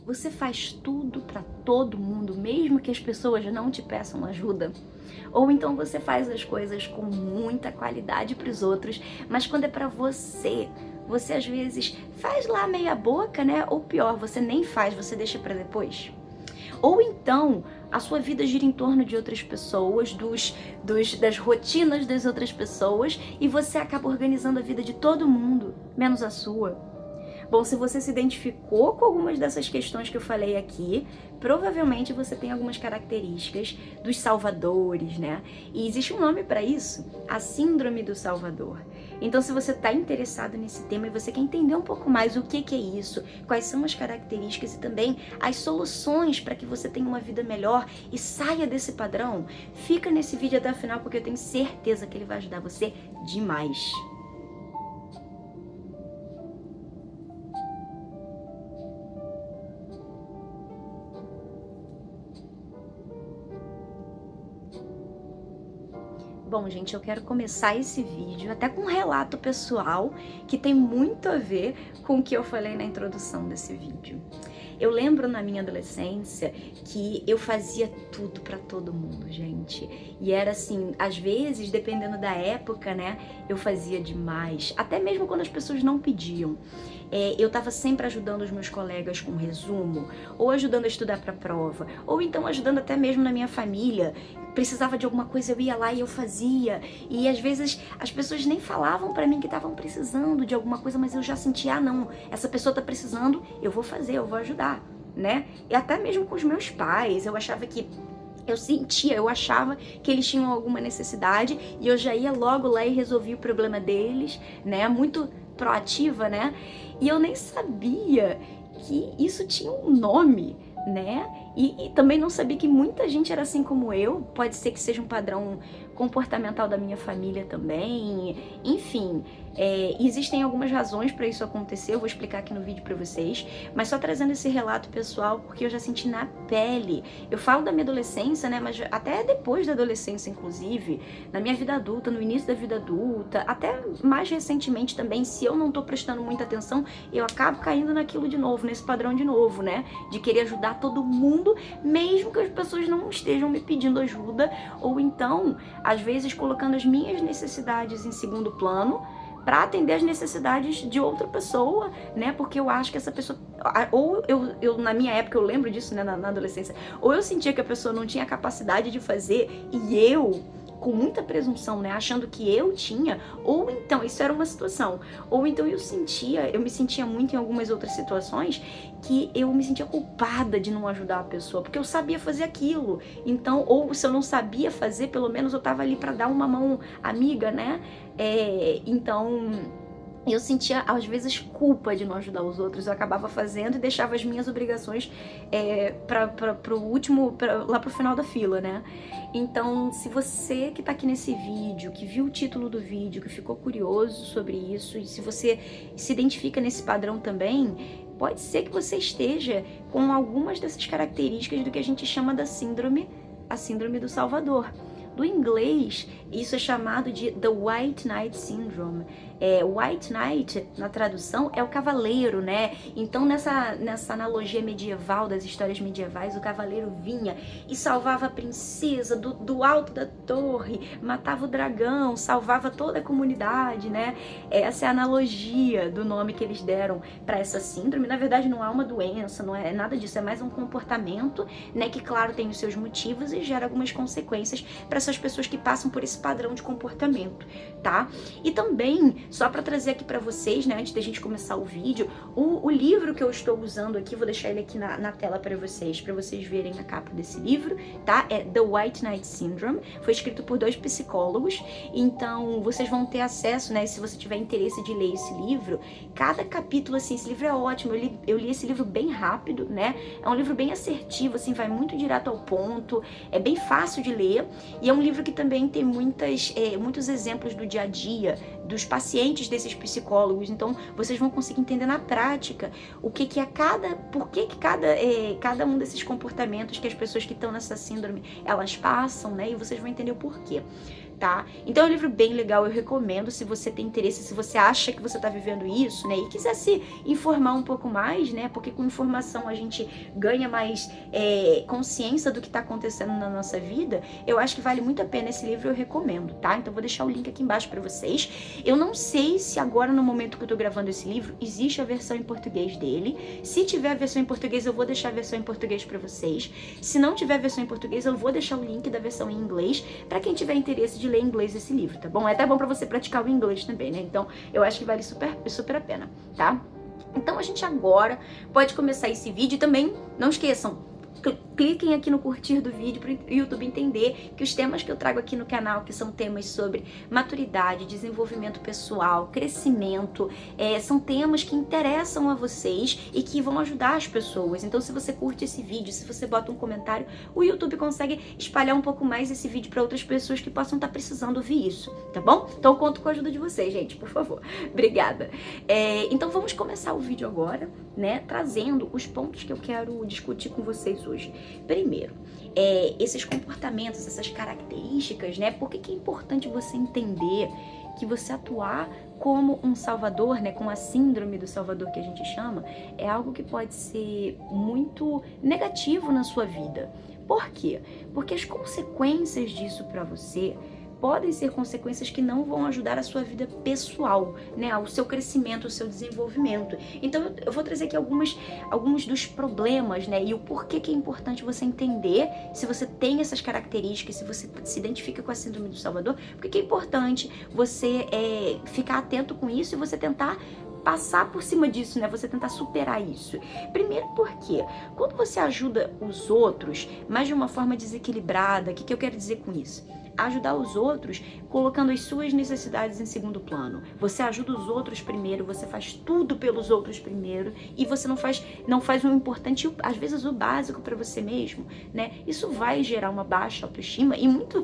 Você faz tudo para todo mundo, mesmo que as pessoas não te peçam ajuda? Ou então você faz as coisas com muita qualidade para os outros, mas quando é para você, você às vezes faz lá meia boca, né? Ou pior, você nem faz, você deixa para depois? Ou então a sua vida gira em torno de outras pessoas, das rotinas das outras pessoas, e você acaba organizando a vida de todo mundo, menos a sua. Bom, se você se identificou com algumas dessas questões que eu falei aqui, provavelmente você tem algumas características dos salvadores, né? E existe um nome para isso, a Síndrome do Salvador. Então, se você está interessado nesse tema e você quer entender um pouco mais o que é isso, quais são as características e também as soluções para que você tenha uma vida melhor e saia desse padrão, fica nesse vídeo até o final porque eu tenho certeza que ele vai ajudar você demais. Bom, gente, eu quero começar esse vídeo até com um relato pessoal que tem muito a ver com o que eu falei na introdução desse vídeo. Eu lembro na minha adolescência que eu fazia tudo pra todo mundo, gente. E era assim, às vezes, dependendo da época, né, eu fazia demais. Até mesmo quando as pessoas não pediam. Eu tava sempre ajudando os meus colegas com resumo, ou ajudando a estudar pra prova, ou então ajudando até mesmo na minha família. Precisava de alguma coisa, eu ia lá e eu fazia. E às vezes as pessoas nem falavam pra mim que estavam precisando de alguma coisa, mas eu já sentia, ah não, essa pessoa tá precisando, eu vou fazer, eu vou ajudar, né? E até mesmo com os meus pais, eu achava que eu achava que eles tinham alguma necessidade e eu já ia logo lá e resolvia o problema deles, né? Muito proativa, né? E eu nem sabia que isso tinha um nome, né? E também não sabia que muita gente era assim como eu. Pode ser que seja um padrão comportamental da minha família também. Enfim, existem algumas razões para isso acontecer. Eu vou explicar aqui no vídeo para vocês. Mas só trazendo esse relato pessoal, porque eu já senti na pele. Eu falo da minha adolescência, né? Mas até depois da adolescência, inclusive, na minha vida adulta, no início da vida adulta, até mais recentemente também, se eu não tô prestando muita atenção, eu acabo caindo naquilo de novo, nesse padrão de novo, né? De querer ajudar todo mundo, mesmo que as pessoas não estejam me pedindo ajuda, ou então, às vezes, colocando as minhas necessidades em segundo plano para atender as necessidades de outra pessoa, né? Porque eu acho que essa pessoa, ou eu na minha época, eu lembro disso, né, na adolescência, ou eu sentia que a pessoa não tinha capacidade de fazer e eu, com muita presunção, né, achando que eu tinha, ou então, isso era uma situação, ou então eu me sentia muito em algumas outras situações que eu me sentia culpada de não ajudar a pessoa, porque eu sabia fazer aquilo, então, ou se eu não sabia fazer, pelo menos eu tava ali para dar uma mão amiga, né, então eu sentia, às vezes, culpa de não ajudar os outros. Eu acabava fazendo e deixava as minhas obrigações pro último, lá pro final da fila, né? Então, se você que tá aqui nesse vídeo, que viu o título do vídeo, que ficou curioso sobre isso, e se você se identifica nesse padrão também, pode ser que você esteja com algumas dessas características do que a gente chama da síndrome, a síndrome do Salvador. Do inglês, isso é chamado de The White Knight Syndrome. White Knight, na tradução, é o cavaleiro, né? Então, nessa analogia medieval, das histórias medievais, o cavaleiro vinha e salvava a princesa do alto da torre, matava o dragão, salvava toda a comunidade, né? Essa é a analogia do nome que eles deram para essa síndrome. Na verdade, não é uma doença, não é nada disso, é mais um comportamento, né? Que, claro, tem os seus motivos e gera algumas consequências para essas pessoas que passam por esse padrão de comportamento, tá? E também, só para trazer aqui para vocês, né, antes da gente começar o vídeo, o livro que eu estou usando aqui, vou deixar ele aqui na tela para vocês verem a capa desse livro, tá? É The White Knight Syndrome, foi escrito por 2 psicólogos, então vocês vão ter acesso, né, se você tiver interesse de ler esse livro, cada capítulo, assim, esse livro é ótimo, eu li esse livro bem rápido, né, é um livro bem assertivo, assim, vai muito direto ao ponto, é bem fácil de ler, e é um livro que também tem muitos exemplos do dia a dia, dos pacientes desses psicólogos, então vocês vão conseguir entender na prática por que cada um desses comportamentos que as pessoas que estão nessa síndrome, elas passam, né, e vocês vão entender o porquê. tá? Então é um livro bem legal, eu recomendo se você tem interesse, se você acha que você tá vivendo isso, né, e quiser se informar um pouco mais, né, porque com informação a gente ganha mais consciência do que tá acontecendo na nossa vida. Eu acho que vale muito a pena esse livro, eu recomendo, tá? Então vou deixar o link aqui embaixo pra vocês. Eu não sei se agora, no momento que eu tô gravando esse livro, existe a versão em português dele. Se tiver a versão em português, eu vou deixar a versão em português pra vocês. Se não tiver a versão em português, eu vou deixar o link da versão em inglês pra quem tiver interesse de ler em inglês esse livro, tá bom? É até bom pra você praticar o inglês também, né? Então eu acho que vale super a pena, tá? Então a gente agora pode começar esse vídeo e também, não esqueçam, cliquem aqui no curtir do vídeo para o YouTube entender que os temas que eu trago aqui no canal, que são temas sobre maturidade, desenvolvimento pessoal, crescimento, são temas que interessam a vocês e que vão ajudar as pessoas. Então, se você curte esse vídeo, se você bota um comentário, o YouTube consegue espalhar um pouco mais esse vídeo para outras pessoas que possam estar precisando ouvir isso, tá bom? Então, eu conto com a ajuda de vocês, gente, por favor. Obrigada. Então, vamos começar o vídeo agora, né, trazendo os pontos que eu quero discutir com vocês hoje. Primeiro, esses comportamentos, essas características, né? Por que é importante você entender que você atuar como um salvador, né, com a síndrome do salvador que a gente chama, é algo que pode ser muito negativo na sua vida. Por quê? Porque as consequências disso para você podem ser consequências que não vão ajudar a sua vida pessoal, né, o seu crescimento, o seu desenvolvimento. Então eu vou trazer aqui alguns dos problemas, né, e o porquê que é importante você entender se você tem essas características, se você se identifica com a síndrome do Salvador, porque é importante você ficar atento com isso e você tentar passar por cima disso, né? Você tentar superar isso. Primeiro porque, quando você ajuda os outros, mas de uma forma desequilibrada, o que eu quero dizer com isso? Ajudar os outros colocando as suas necessidades em segundo plano. Você ajuda os outros primeiro, você faz tudo pelos outros primeiro e você não faz o importante, às vezes o básico para você mesmo, né? Isso vai gerar uma baixa autoestima e muito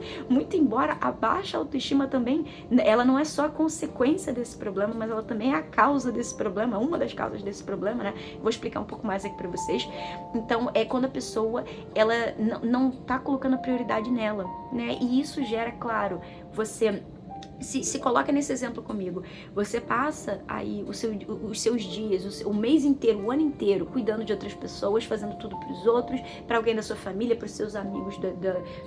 embora a baixa autoestima também, ela não é só a consequência desse problema, mas ela também é a causa desse problema, uma das causas desse problema, né? Vou explicar um pouco mais aqui para vocês. Então, é quando a pessoa, ela não tá colocando a prioridade nela, né? E isso gera, claro, você se coloca nesse exemplo comigo, você passa aí os seus dias, o mês inteiro, o ano inteiro, cuidando de outras pessoas, fazendo tudo para os outros, para alguém da sua família, para os seus amigos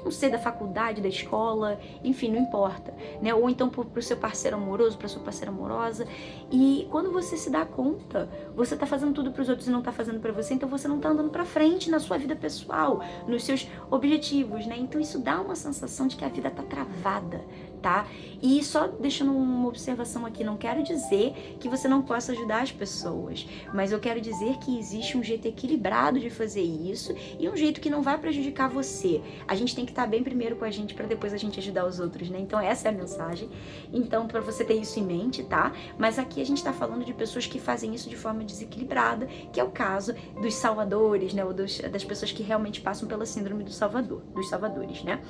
não sei, da faculdade, da escola, enfim, não importa, né? Ou então para o seu parceiro amoroso, para sua parceira amorosa, e quando você se dá conta, você tá fazendo tudo para os outros e não tá fazendo para você, então você não tá andando para frente na sua vida pessoal, nos seus objetivos, né? Então isso dá uma sensação de que a vida tá travada, tá? E só deixando uma observação aqui, não quero dizer que você não possa ajudar as pessoas, mas eu quero dizer que existe um jeito equilibrado de fazer isso e um jeito que não vai prejudicar você. A gente tem que estar bem primeiro com a gente para depois a gente ajudar os outros, né? Então essa é a mensagem. Então, para você ter isso em mente, tá? Mas aqui a gente tá falando de pessoas que fazem isso de forma desequilibrada, que é o caso dos salvadores, né? Ou das pessoas que realmente passam pela síndrome do Salvador, dos salvadores, né?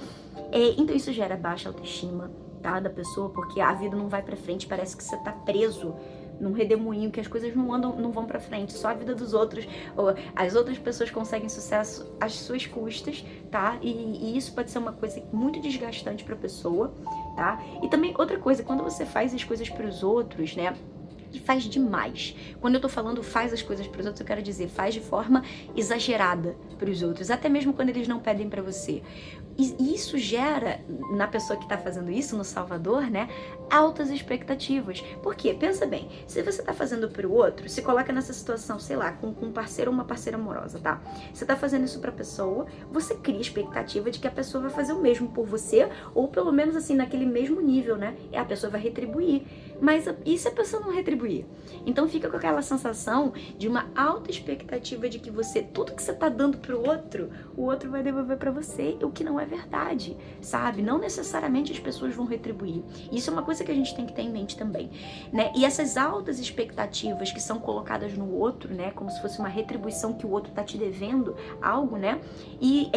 Então isso gera baixa autoestima, tá, da pessoa, porque a vida não vai pra frente, parece que você tá preso num redemoinho, que as coisas não vão pra frente, só a vida dos outros, ou as outras pessoas conseguem sucesso às suas custas, tá, e isso pode ser uma coisa muito desgastante pra pessoa, tá, e também outra coisa, quando você faz as coisas pros outros, né, e faz demais. Quando eu tô falando faz as coisas pros outros, eu quero dizer, faz de forma exagerada pros outros, até mesmo quando eles não pedem pra você. E isso gera, na pessoa que tá fazendo isso, no Salvador, né, altas expectativas. Por quê? Pensa bem, se você tá fazendo pro outro, se coloca nessa situação, sei lá, com um parceiro ou uma parceira amorosa, tá? Você tá fazendo isso pra pessoa, você cria expectativa de que a pessoa vai fazer o mesmo por você, ou pelo menos assim, naquele mesmo nível, né? E a pessoa vai retribuir. Mas e se a pessoa não retribuir? Então fica com aquela sensação de uma alta expectativa de que tudo que você tá dando pro outro, o outro vai devolver pra você, o que não é verdade, sabe? Não necessariamente as pessoas vão retribuir. Isso é uma coisa que a gente tem que ter em mente também, né? E essas altas expectativas que são colocadas no outro, né? Como se fosse uma retribuição que o outro tá te devendo algo, né? E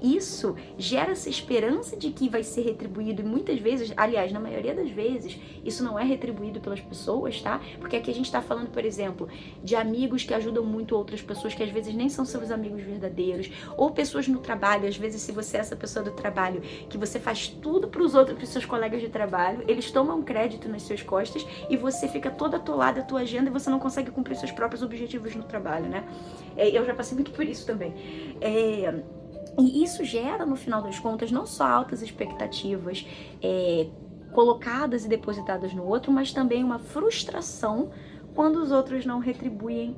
isso gera essa esperança de que vai ser retribuído e muitas vezes, aliás, na maioria das vezes, isso não é retribuído pelas pessoas, tá? Porque aqui a gente tá falando, por exemplo, de amigos que ajudam muito outras pessoas que às vezes nem são seus amigos verdadeiros, ou pessoas no trabalho, às vezes se você é essa pessoa pessoa do trabalho que você faz tudo pros outros, pros seus colegas de trabalho, eles tomam crédito nas suas costas e você fica toda atolada a tua agenda e você não consegue cumprir seus próprios objetivos no trabalho, né? Eu já passei muito por isso também. E isso gera, no final das contas, não só altas expectativas colocadas e depositadas no outro, mas também uma frustração quando os outros não retribuem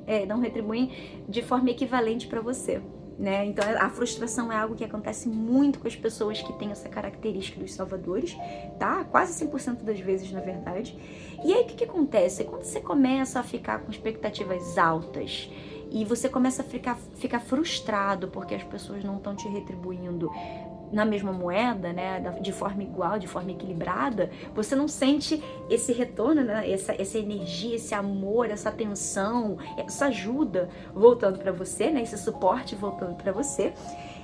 de forma equivalente para você, né? Então a frustração é algo que acontece muito com as pessoas que têm essa característica dos salvadores, tá? Quase 100% das vezes, na verdade. E aí o que acontece? Quando você começa a ficar com expectativas altas e você começa a ficar frustrado porque as pessoas não estão te retribuindo na mesma moeda, né, de forma igual, de forma equilibrada, você não sente esse retorno, né, essa energia, esse amor, essa atenção, essa ajuda voltando para você, né, esse suporte voltando para você,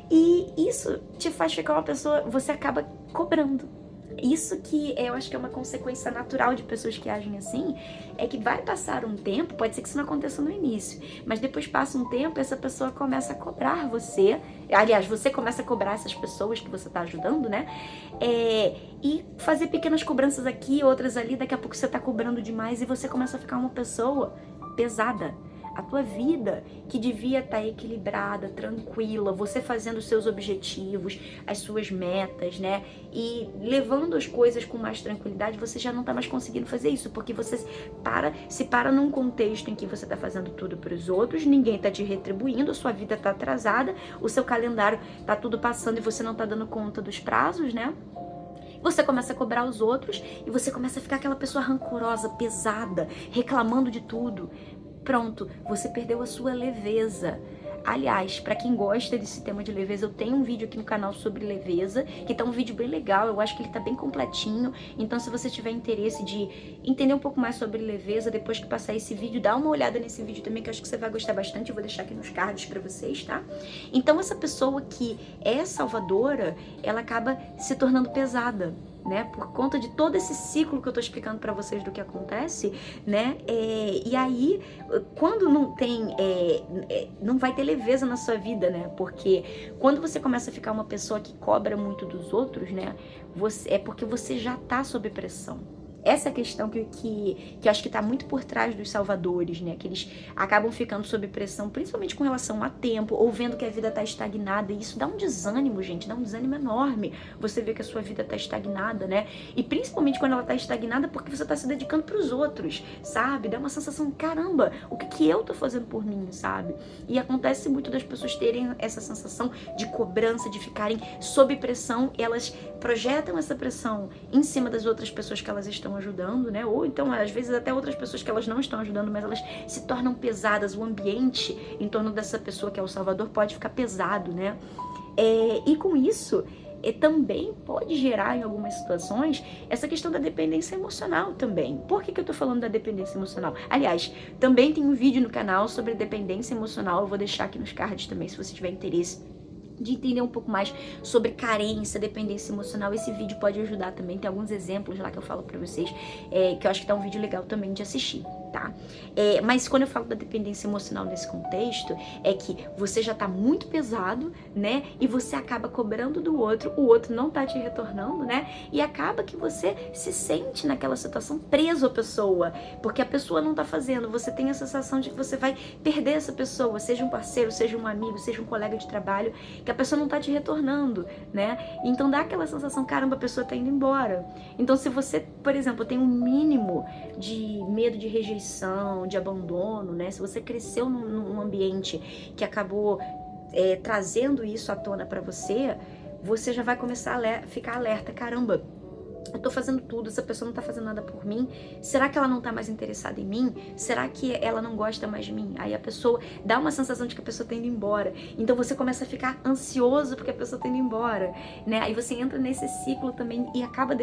e isso te faz ficar uma pessoa, você acaba cobrando. Isso que eu acho que é uma consequência natural de pessoas que agem assim, é que vai passar um tempo, pode ser que isso não aconteça no início, mas depois passa um tempo, essa pessoa começa a cobrar você, aliás, você começa a cobrar essas pessoas que você está ajudando, né? E fazer pequenas cobranças aqui, outras ali, daqui a pouco você está cobrando demais e você começa a ficar uma pessoa pesada. A tua vida, que devia estar equilibrada, tranquila, você fazendo os seus objetivos, as suas metas, né? E levando as coisas com mais tranquilidade, você já não está mais conseguindo fazer isso, porque você se para num contexto em que você está fazendo tudo para os outros, ninguém está te retribuindo, a sua vida está atrasada, o seu calendário está tudo passando e você não está dando conta dos prazos, né? Você começa a cobrar os outros e você começa a ficar aquela pessoa rancorosa, pesada, reclamando de tudo. Pronto, você perdeu a sua leveza. Aliás, para quem gosta desse tema de leveza, eu tenho um vídeo aqui no canal sobre leveza, que tá um vídeo bem legal, eu acho que ele tá bem completinho. Então, se você tiver interesse de entender um pouco mais sobre leveza, depois que passar esse vídeo, dá uma olhada nesse vídeo também, que eu acho que você vai gostar bastante. Eu vou deixar aqui nos cards para vocês, tá? Então, essa pessoa que é salvadora, ela acaba se tornando pesada, né, por conta de todo esse ciclo que eu tô explicando para vocês do que acontece, né, e aí, quando não tem, não vai ter leveza na sua vida, né, porque quando você começa a ficar uma pessoa que cobra muito dos outros, né, é porque você já tá sob pressão. Essa é a questão que eu acho que está muito por trás dos salvadores, né? Que eles acabam ficando sob pressão, principalmente com relação a tempo, ou vendo que a vida está estagnada. E isso dá um desânimo, gente, dá um desânimo enorme. Você vê que a sua vida está estagnada, né? E principalmente quando ela está estagnada porque você está se dedicando para os outros, sabe? Dá uma sensação, caramba, o que eu tô fazendo por mim, sabe? E acontece muito das pessoas terem essa sensação de cobrança, de ficarem sob pressão. Elas projetam essa pressão em cima das outras pessoas que elas estão ajudando, né? Ou então, às vezes, até outras pessoas que elas não estão ajudando, mas elas se tornam pesadas. O ambiente em torno dessa pessoa que é o salvador pode ficar pesado, né? E com isso, também pode gerar, em algumas situações, essa questão da dependência emocional também. Por que eu tô falando da dependência emocional? Aliás, também tem um vídeo no canal sobre dependência emocional, eu vou deixar aqui nos cards também, se você tiver interesse de entender um pouco mais sobre carência, dependência emocional. Esse vídeo pode ajudar também, tem alguns exemplos lá que eu falo pra vocês, que eu acho que tá um vídeo legal também de assistir, tá? Mas quando eu falo da dependência emocional nesse contexto, é que você já tá muito pesado, né? E você acaba cobrando do outro, o outro não tá te retornando, né? E acaba que você se sente naquela situação preso à pessoa, porque a pessoa não tá fazendo, você tem a sensação de que você vai perder essa pessoa, seja um parceiro, seja um amigo, seja um colega de trabalho, que a pessoa não tá te retornando, né? Então dá aquela sensação, caramba, a pessoa tá indo embora. Então se você, por exemplo, tem um mínimo de medo de rejeição, de abandono, né? Se você cresceu num ambiente que acabou trazendo isso à tona pra você, você já vai começar a ficar alerta, caramba, eu tô fazendo tudo, essa pessoa não tá fazendo nada por mim, será que ela não tá mais interessada em mim? Será que ela não gosta mais de mim? Aí a pessoa dá uma sensação de que a pessoa tá indo embora, então você começa a ficar ansioso porque a pessoa tá indo embora, né? Aí você entra nesse ciclo também e acaba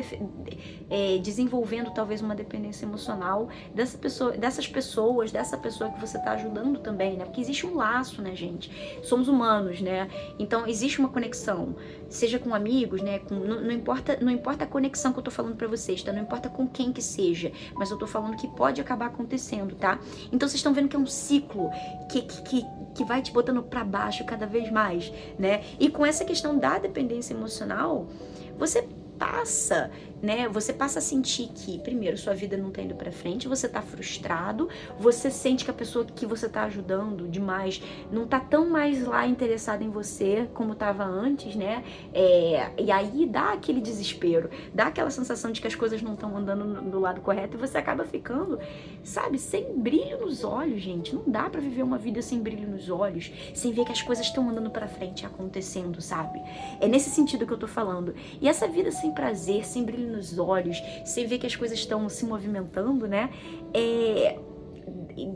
desenvolvendo talvez uma dependência emocional dessa pessoa que você tá ajudando também, né? Porque existe um laço, né, gente? Somos humanos, né? Então existe uma conexão, seja com amigos, né? Não importa a conexão que que eu tô falando pra vocês, tá? Não importa com quem que seja, mas eu tô falando que pode acabar acontecendo, tá? Então vocês estão vendo que é um ciclo que vai te botando pra baixo cada vez mais, né? E com essa questão da dependência emocional, você passa, né? Você passa a sentir que, primeiro, sua vida não tá indo pra frente, você tá frustrado, você sente que a pessoa que você tá ajudando demais não tá tão mais lá interessada em você como tava antes, né? E aí dá aquele desespero, dá aquela sensação de que as coisas não estão andando do lado correto e você acaba ficando, sabe, sem brilho nos olhos, gente. Não dá pra viver uma vida sem brilho nos olhos, sem ver que as coisas estão andando pra frente, acontecendo, sabe? É nesse sentido que eu tô falando. E essa vida sem prazer, sem brilho nos olhos, sem ver que as coisas estão se movimentando, né?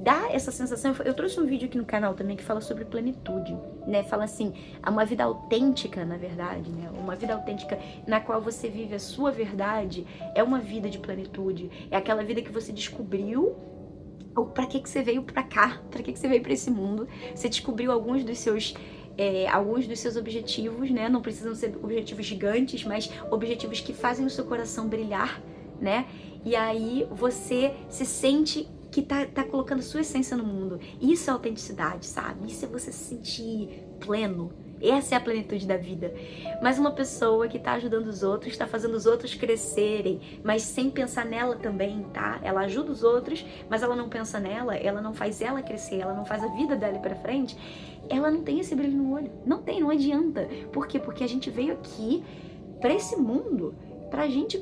Dá essa sensação. Eu trouxe um vídeo aqui no canal também que fala sobre plenitude, né? Fala assim, uma vida autêntica, na verdade, né? Uma vida autêntica na qual você vive a sua verdade é uma vida de plenitude. É aquela vida que você descobriu. Ou pra que você veio pra cá? Pra que você veio pra esse mundo? Você descobriu alguns dos seus objetivos, né? Não precisam ser objetivos gigantes, mas objetivos que fazem o seu coração brilhar, né? E aí você se sente que tá colocando sua essência no mundo. Isso é autenticidade, sabe? Isso é você se sentir pleno. Essa é a plenitude da vida. Mas uma pessoa que tá ajudando os outros, tá fazendo os outros crescerem, mas sem pensar nela também, tá? Ela ajuda os outros, mas ela não pensa nela, ela não faz ela crescer, ela não faz a vida dela ir pra frente, ela não tem esse brilho no olho. Não tem, não adianta. Por quê? Porque a gente veio aqui pra esse mundo, pra gente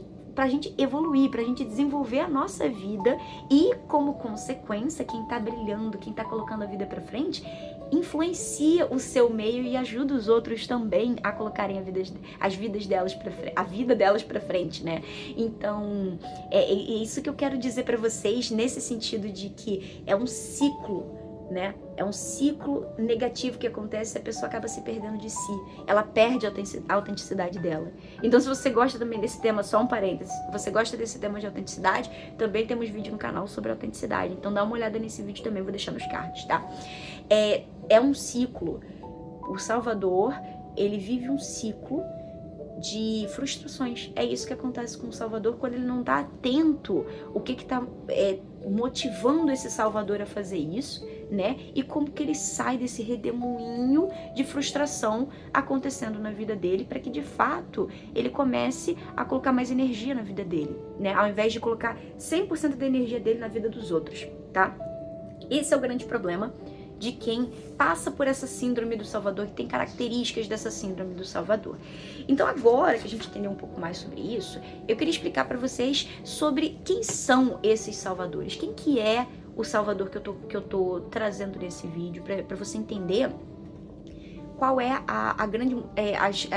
evoluir, pra gente desenvolver a nossa vida e, como consequência, quem tá brilhando, quem tá colocando a vida pra frente, influencia o seu meio e ajuda os outros também a colocarem a vida delas pra frente, né? Então, é isso que eu quero dizer pra vocês, nesse sentido de que é um ciclo, né? É um ciclo negativo que acontece e a pessoa acaba se perdendo de si. Ela perde a autenticidade dela. Então, se você gosta também desse tema, só um parênteses, se você gosta desse tema de autenticidade, também temos vídeo no canal sobre autenticidade. Então, dá uma olhada nesse vídeo também, vou deixar nos cards, tá? É um ciclo. O Salvador, ele vive um ciclo de frustrações. É isso que acontece com o Salvador quando ele não tá atento o que tá motivando esse Salvador a fazer isso, né? E como que ele sai desse redemoinho de frustração acontecendo na vida dele, para que de fato ele comece a colocar mais energia na vida dele, né? Ao invés de colocar 100% da energia dele na vida dos outros, tá? Esse é o grande problema de quem passa por essa síndrome do Salvador, que tem características dessa síndrome do Salvador. Então, agora que a gente entendeu um pouco mais sobre isso, eu queria explicar para vocês sobre quem são esses salvadores, quem que é o Salvador que eu tô trazendo nesse vídeo, para você entender qual é a grande, as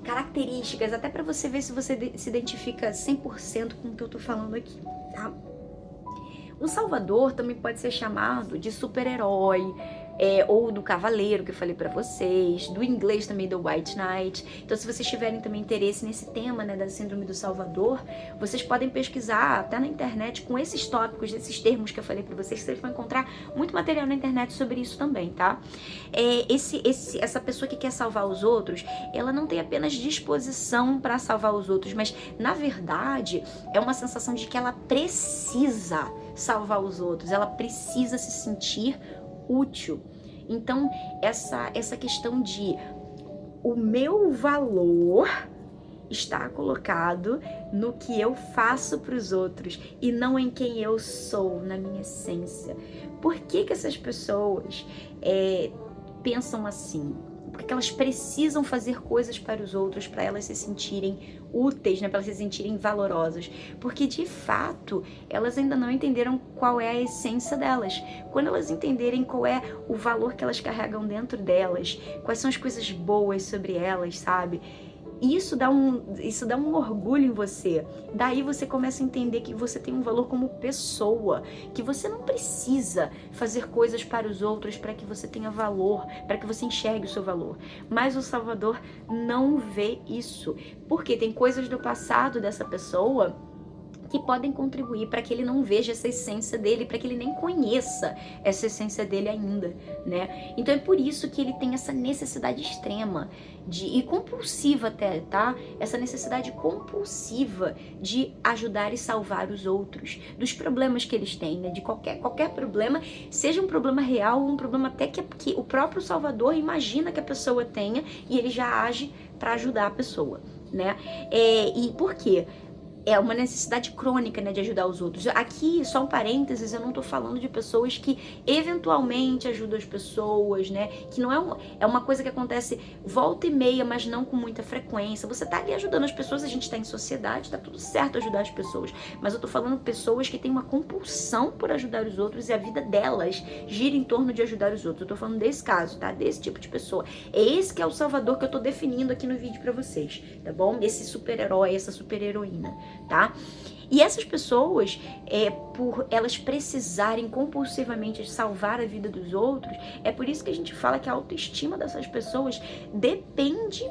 características, até para você ver se você se identifica 100% com o que eu tô falando aqui, tá? O Salvador também pode ser chamado de super-herói, ou do cavaleiro, que eu falei pra vocês, do inglês também, do White Knight. Então, se vocês tiverem também interesse nesse tema, né, da síndrome do Salvador, vocês podem pesquisar até na internet com esses tópicos, esses termos que eu falei pra vocês, vocês vão encontrar muito material na internet sobre isso também, tá? Essa pessoa que quer salvar os outros, ela não tem apenas disposição para salvar os outros, mas, na verdade, é uma sensação de que ela precisa salvar os outros, ela precisa se sentir útil. Então, essa questão de o meu valor está colocado no que eu faço para os outros e não em quem eu sou, na minha essência. Por que essas pessoas pensam assim? Porque elas precisam fazer coisas para os outros, para elas se sentirem úteis, né? Para elas se sentirem valorosas. Porque, de fato, elas ainda não entenderam qual é a essência delas. Quando elas entenderem qual é o valor que elas carregam dentro delas, quais são as coisas boas sobre elas, sabe? Isso dá um orgulho em você. Daí você começa a entender que você tem um valor como pessoa, que você não precisa fazer coisas para os outros para que você tenha valor, para que você enxergue o seu valor. Mas o Salvador não vê isso, porque tem coisas do passado dessa pessoa que podem contribuir para que ele não veja essa essência dele, para que ele nem conheça essa essência dele ainda, né? Então é por isso que ele tem essa necessidade extrema e compulsiva até, tá? Essa necessidade compulsiva de ajudar e salvar os outros dos problemas que eles têm, né? De qualquer problema, seja um problema real ou um problema até que o próprio Salvador imagina que a pessoa tenha e ele já age para ajudar a pessoa, né? E por quê? É uma necessidade crônica, né, de ajudar os outros. Aqui, só um parênteses, eu não tô falando de pessoas que eventualmente ajudam as pessoas, né, que não é uma coisa que acontece volta e meia, mas não com muita frequência. Você tá ali ajudando as pessoas, a gente tá em sociedade, tá tudo certo ajudar as pessoas, mas eu tô falando pessoas que têm uma compulsão por ajudar os outros e a vida delas gira em torno de ajudar os outros. Eu tô falando desse caso, tá, desse tipo de pessoa. É esse que é o Salvador que eu tô definindo aqui no vídeo pra vocês, tá bom? Esse super-herói, essa super-heroína, tá? E essas pessoas, por elas precisarem compulsivamente salvar a vida dos outros, é por isso que a gente fala que a autoestima dessas pessoas depende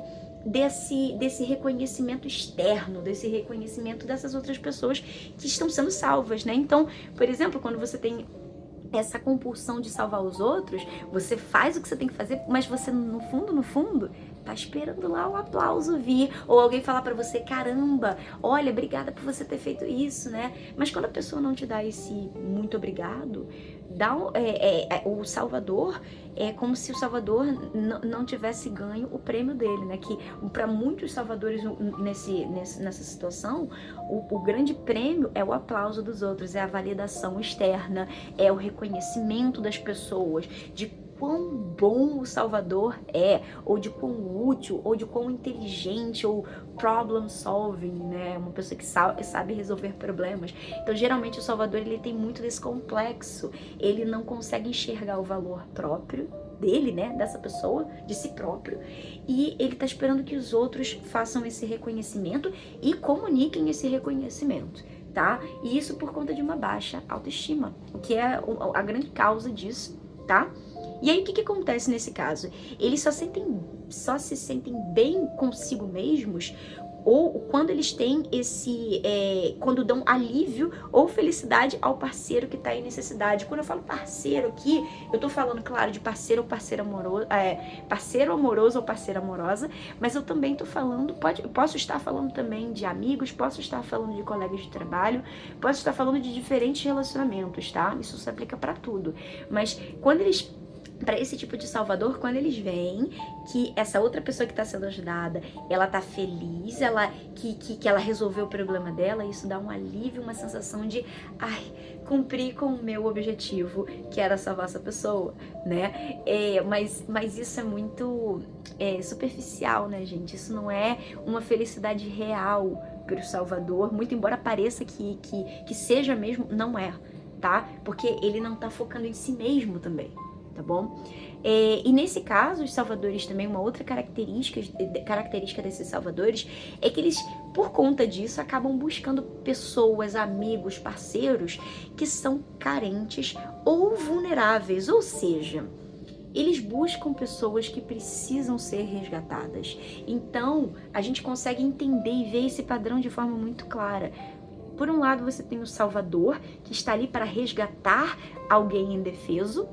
desse reconhecimento externo, desse reconhecimento dessas outras pessoas que estão sendo salvas, né? Então, por exemplo, quando você tem essa compulsão de salvar os outros, você faz o que você tem que fazer, mas você no fundo, tá esperando lá o aplauso vir, ou alguém falar pra você, caramba, olha, obrigada por você ter feito isso, né? Mas quando a pessoa não te dá esse muito obrigado, o Salvador, é como se o Salvador não tivesse ganho o prêmio dele, né? Que para muitos salvadores nessa situação, o grande prêmio é o aplauso dos outros, é a validação externa, é o reconhecimento das pessoas, de quão bom o Salvador é, ou de quão útil, ou de quão inteligente, ou problem solving, né? Uma pessoa que sabe resolver problemas. Então, geralmente, o Salvador, ele tem muito desse complexo. Ele não consegue enxergar o valor próprio dele, né? Dessa pessoa, de si próprio. E ele tá esperando que os outros façam esse reconhecimento e comuniquem esse reconhecimento, tá? E isso por conta de uma baixa autoestima, o que é a grande causa disso, tá? E aí, o que acontece nesse caso? Eles só se sentem bem consigo mesmos ou quando eles têm quando dão alívio ou felicidade ao parceiro que está em necessidade. Quando eu falo parceiro aqui, eu tô falando, claro, de parceiro ou parceira amoroso, parceiro amoroso ou parceira amorosa, mas eu também tô falando, posso estar falando também de amigos, posso estar falando de colegas de trabalho, posso estar falando de diferentes relacionamentos, tá? Isso se aplica para tudo. Mas para esse tipo de salvador, quando eles veem que essa outra pessoa que está sendo ajudada, ela tá feliz, que ela resolveu o problema dela, isso dá um alívio, uma sensação de, cumpri com o meu objetivo, que era salvar essa pessoa, né? Mas isso é muito superficial, né, gente? Isso não é uma felicidade real para o salvador, muito embora pareça que seja mesmo, não é, tá? Porque ele não tá focando em si mesmo também. Tá bom? E nesse caso, os salvadores também, uma outra característica desses salvadores é que eles, por conta disso, acabam buscando pessoas, amigos, parceiros que são carentes ou vulneráveis, ou seja, eles buscam pessoas que precisam ser resgatadas. Então, a gente consegue entender e ver esse padrão de forma muito clara. Por um lado, você tem o salvador, que está ali para resgatar alguém indefeso,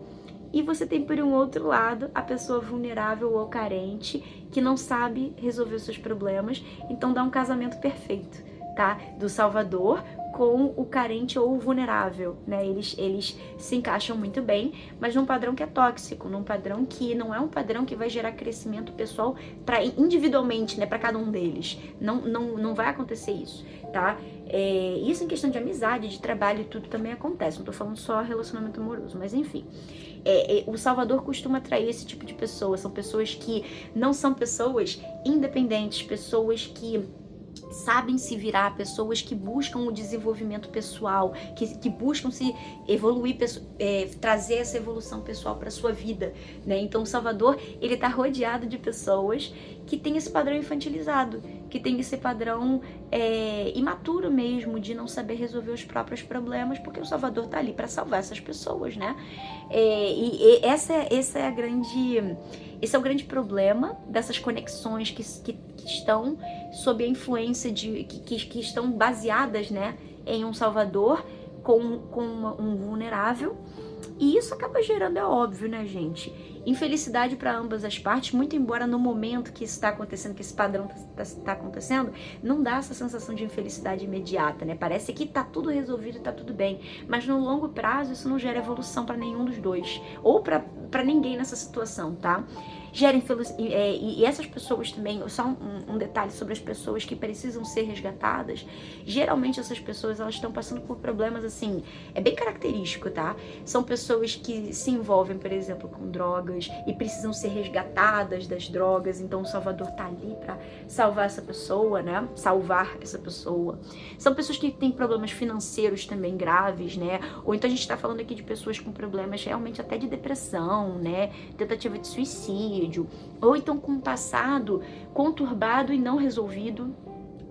e você tem, por um outro lado, a pessoa vulnerável ou carente que não sabe resolver os seus problemas. Então dá um casamento perfeito, tá? Do salvador com o carente ou o vulnerável, né? Eles se encaixam muito bem, mas num padrão que é tóxico, num padrão que não é um padrão que vai gerar crescimento pessoal individualmente, né? Para cada um deles. Não vai acontecer isso, tá? Isso em questão de amizade, de trabalho e tudo também acontece. Não tô falando só relacionamento amoroso, mas enfim. O salvador costuma atrair esse tipo de pessoas. São pessoas que não são pessoas independentes, pessoas que sabem se virar, pessoas que buscam o desenvolvimento pessoal, que buscam se evoluir, trazer essa evolução pessoal para sua vida, né? Então o salvador, ele tá rodeado de pessoas que tem esse padrão infantilizado, que tem esse padrão imaturo mesmo, de não saber resolver os próprios problemas, porque o salvador tá ali para salvar essas pessoas, né? Esse é o grande problema dessas conexões que estão sob a influência que estão baseadas, né, em um salvador com um vulnerável. E isso acaba gerando, é óbvio, né, gente? Infelicidade para ambas as partes, muito embora no momento que isso está acontecendo, que esse padrão está acontecendo, não dá essa sensação de infelicidade imediata, né? Parece que tá tudo resolvido e tá tudo bem, mas no longo prazo isso não gera evolução para nenhum dos dois, ou para ninguém nessa situação, tá? Gera e essas pessoas também, só um detalhe sobre as pessoas que precisam ser resgatadas, geralmente essas pessoas, elas estão passando por problemas assim, é bem característico, tá? São pessoas que se envolvem, por exemplo, com drogas e precisam ser resgatadas das drogas, então o Salvador tá ali para salvar essa pessoa, né? Salvar essa pessoa. São pessoas que têm problemas financeiros também graves, né? Ou então a gente tá falando aqui de pessoas com problemas realmente até de depressão, né? Tentativa de suicídio, ou então com um passado conturbado e não resolvido,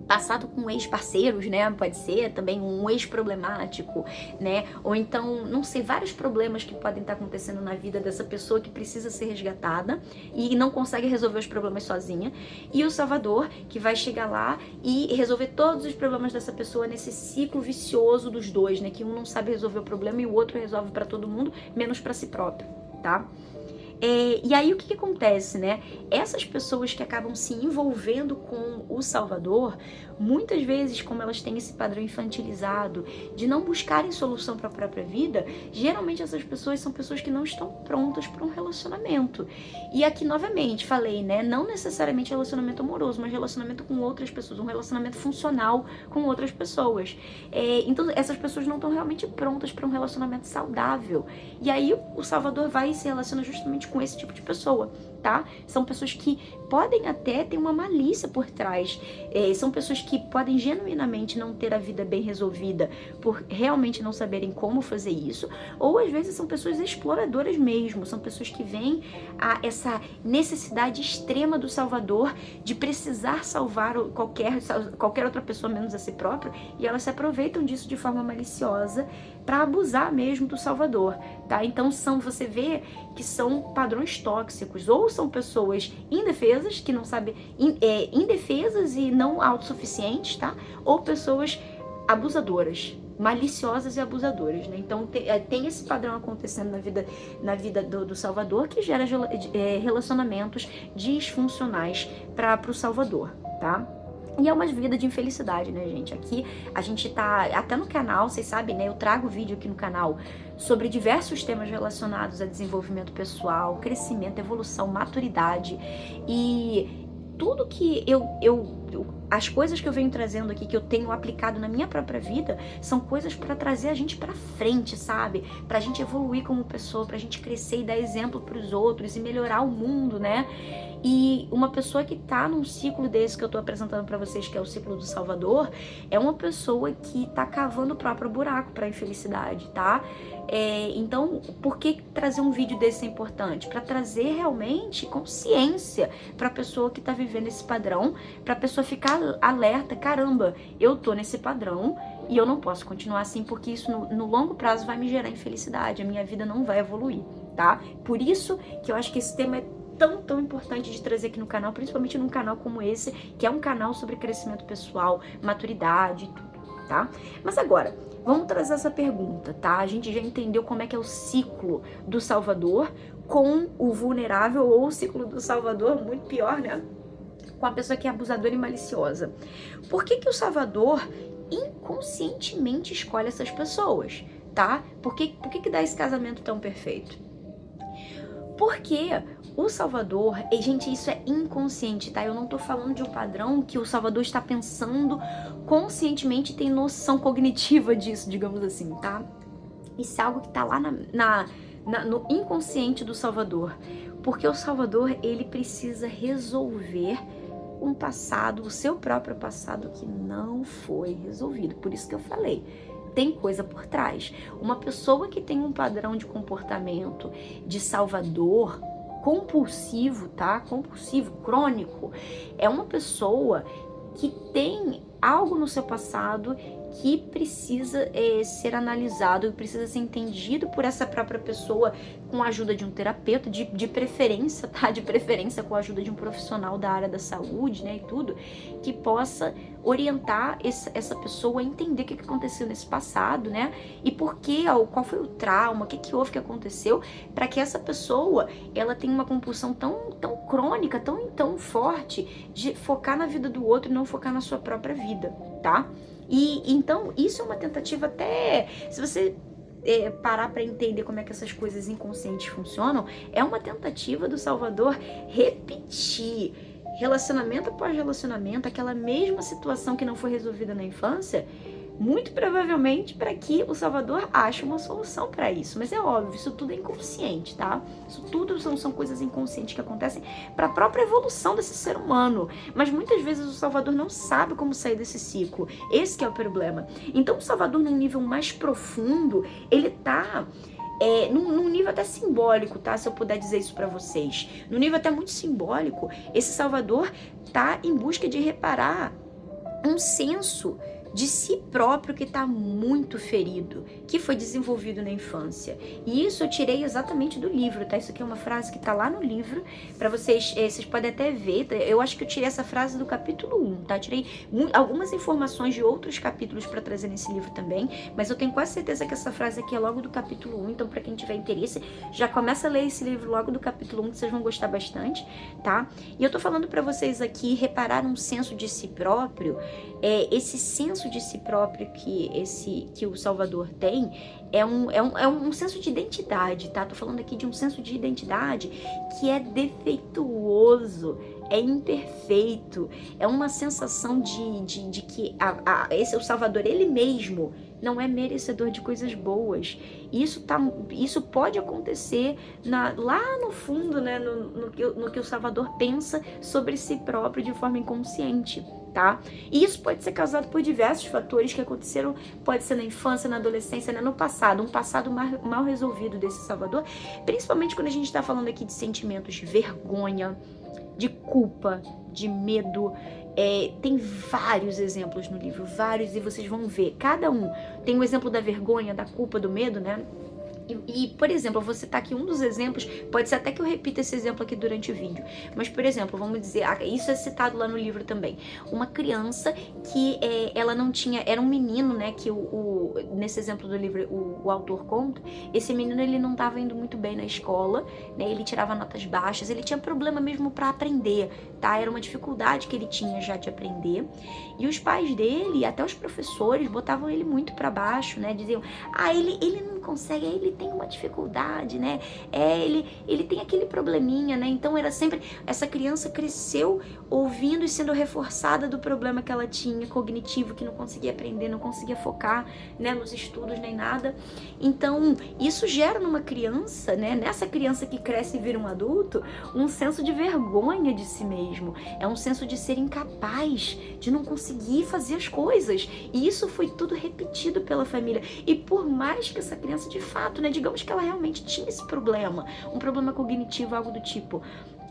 passado com ex-parceiros, né? Pode ser também um ex-problemático, né? Ou então, não sei, vários problemas que podem estar acontecendo na vida dessa pessoa que precisa ser resgatada e não consegue resolver os problemas sozinha. E o Salvador, que vai chegar lá e resolver todos os problemas dessa pessoa nesse ciclo vicioso dos dois, né? Que um não sabe resolver o problema e o outro resolve para todo mundo, menos para si próprio, tá? E aí o que acontece, né? Essas pessoas que acabam se envolvendo com o Salvador, muitas vezes, como elas têm esse padrão infantilizado de não buscarem solução para a própria vida, geralmente essas pessoas são pessoas que não estão prontas para um relacionamento. E aqui, novamente, falei, né? Não necessariamente relacionamento amoroso, mas relacionamento com outras pessoas, um relacionamento funcional com outras pessoas. Então, essas pessoas não estão realmente prontas para um relacionamento saudável. E aí, o Salvador vai e se relaciona justamente com esse tipo de pessoa, tá? São pessoas que podem até ter uma malícia por trás, são pessoas que podem genuinamente não ter a vida bem resolvida por realmente não saberem como fazer isso, ou às vezes são pessoas exploradoras mesmo, são pessoas que veem essa necessidade extrema do Salvador de precisar salvar qualquer outra pessoa menos a si própria, e elas se aproveitam disso de forma maliciosa para abusar mesmo do Salvador, tá? Então você vê que são padrões tóxicos, ou são pessoas indefesas, que não sabem, indefesas e não autossuficientes, tá? Ou pessoas abusadoras, maliciosas e abusadoras, né? Então tem esse padrão acontecendo na vida do Salvador, que gera relacionamentos disfuncionais para o Salvador, tá? E é uma vida de infelicidade, né, gente? Aqui a gente tá, até no canal, vocês sabem, né? Eu trago vídeo aqui no canal sobre diversos temas relacionados a desenvolvimento pessoal, crescimento, evolução, maturidade. E tudo que as coisas que eu venho trazendo aqui, que eu tenho aplicado na minha própria vida, são coisas para trazer a gente para frente, sabe? Pra gente evoluir como pessoa, pra gente crescer e dar exemplo pros outros e melhorar o mundo, né? E uma pessoa que tá num ciclo desse que eu tô apresentando pra vocês, que é o ciclo do Salvador, é uma pessoa que tá cavando o próprio buraco pra infelicidade, tá? Então, por que trazer um vídeo desse é importante? Pra trazer realmente consciência pra pessoa que tá vivendo esse padrão, pra pessoa ficar alerta, caramba, eu tô nesse padrão e eu não posso continuar assim, porque isso no longo prazo vai me gerar infelicidade, a minha vida não vai evoluir, tá? Por isso que eu acho que esse tema é tão importante de trazer aqui no canal, principalmente num canal como esse, que é um canal sobre crescimento pessoal, maturidade e tudo, tá? Mas agora, vamos trazer essa pergunta, tá? A gente já entendeu como é que é o ciclo do Salvador com o vulnerável, ou o ciclo do Salvador, muito pior, né? Com a pessoa que é abusadora e maliciosa. Por que o Salvador inconscientemente escolhe essas pessoas, tá? Por que dá esse casamento tão perfeito? Porque o Salvador, e gente, isso é inconsciente, tá? Eu não tô falando de um padrão que o Salvador está pensando conscientemente e tem noção cognitiva disso, digamos assim, tá? Isso é algo que tá lá no inconsciente do Salvador. Porque o Salvador, ele precisa resolver um passado, o seu próprio passado que não foi resolvido. Por isso que eu falei, tem coisa por trás. Uma pessoa que tem um padrão de comportamento de salvador compulsivo, tá? Compulsivo, crônico, é uma pessoa que tem algo no seu passado que precisa ser analisado e precisa ser entendido por essa própria pessoa com a ajuda de um terapeuta, de preferência, tá? De preferência com a ajuda de um profissional da área da saúde, né, e tudo, que possa orientar essa pessoa a entender o que aconteceu nesse passado, né, e por que, qual foi o trauma, o que houve que aconteceu, para que essa pessoa, ela tenha uma compulsão tão crônica, tão forte, de focar na vida do outro e não focar na sua própria vida, tá? E então isso é uma tentativa, até se você parar para entender como é que essas coisas inconscientes funcionam, é uma tentativa do Salvador repetir relacionamento após relacionamento, aquela mesma situação que não foi resolvida na infância, muito provavelmente para que o Salvador ache uma solução para isso. Mas é óbvio, isso tudo é inconsciente, tá? Isso tudo são coisas inconscientes que acontecem para a própria evolução desse ser humano. Mas muitas vezes o Salvador não sabe como sair desse ciclo. Esse que é o problema. Então o Salvador, num nível mais profundo, ele tá num nível até simbólico, tá? Se eu puder dizer isso para vocês. Num nível até muito simbólico, esse Salvador tá em busca de reparar um senso de si próprio que está muito ferido, que foi desenvolvido na infância. E isso eu tirei exatamente do livro, tá? Isso aqui é uma frase que está lá no livro, para vocês podem até ver, tá? Eu acho que eu tirei essa frase do capítulo 1, tá? Tirei algumas informações de outros capítulos para trazer nesse livro também, mas eu tenho quase certeza que essa frase aqui é logo do capítulo 1, então para quem tiver interesse, já começa a ler esse livro logo do capítulo 1, que vocês vão gostar bastante, tá? E eu tô falando para vocês aqui, reparar um senso de si próprio, esse senso de si próprio que o Salvador tem é um senso de identidade, tá? Tô falando aqui de um senso de identidade que é defeituoso, é imperfeito, é uma sensação de que esse o Salvador, ele mesmo, não é merecedor de coisas boas. Isso pode acontecer lá no fundo, né, no que o Salvador pensa sobre si próprio de forma inconsciente, tá? E isso pode ser causado por diversos fatores que aconteceram, pode ser na infância, na adolescência, né, no passado, um passado mal resolvido desse Salvador, principalmente quando a gente está falando aqui de sentimentos de vergonha, de culpa, de medo. Tem vários exemplos no livro, vários, e vocês vão ver, cada um tem um exemplo da vergonha, da culpa, do medo, né? E, por exemplo, eu vou citar aqui um dos exemplos, pode ser até que eu repita esse exemplo aqui durante o vídeo, mas, por exemplo, vamos dizer, isso é citado lá no livro também, uma criança que ela não tinha, era um menino, né, que nesse exemplo do livro o autor conta, esse menino, ele não estava indo muito bem na escola, né, ele tirava notas baixas, ele tinha problema mesmo para aprender, tá, era uma dificuldade que ele tinha já de aprender, e os pais dele, até os professores, botavam ele muito para baixo, né, diziam, ele não consegue, ele tem uma dificuldade, né? Ele tem aquele probleminha, né? Então era sempre, essa criança cresceu ouvindo e sendo reforçada do problema que ela tinha, cognitivo, que não conseguia aprender, não conseguia focar, né, nos estudos nem nada. Então isso gera numa criança, né, nessa criança que cresce e vira um adulto, um senso de vergonha de si mesmo, é um senso de ser incapaz, de não conseguir fazer as coisas, e isso foi tudo repetido pela família, e por mais que essa criança de fato, né, digamos que ela realmente tinha esse problema, um problema cognitivo, algo do tipo,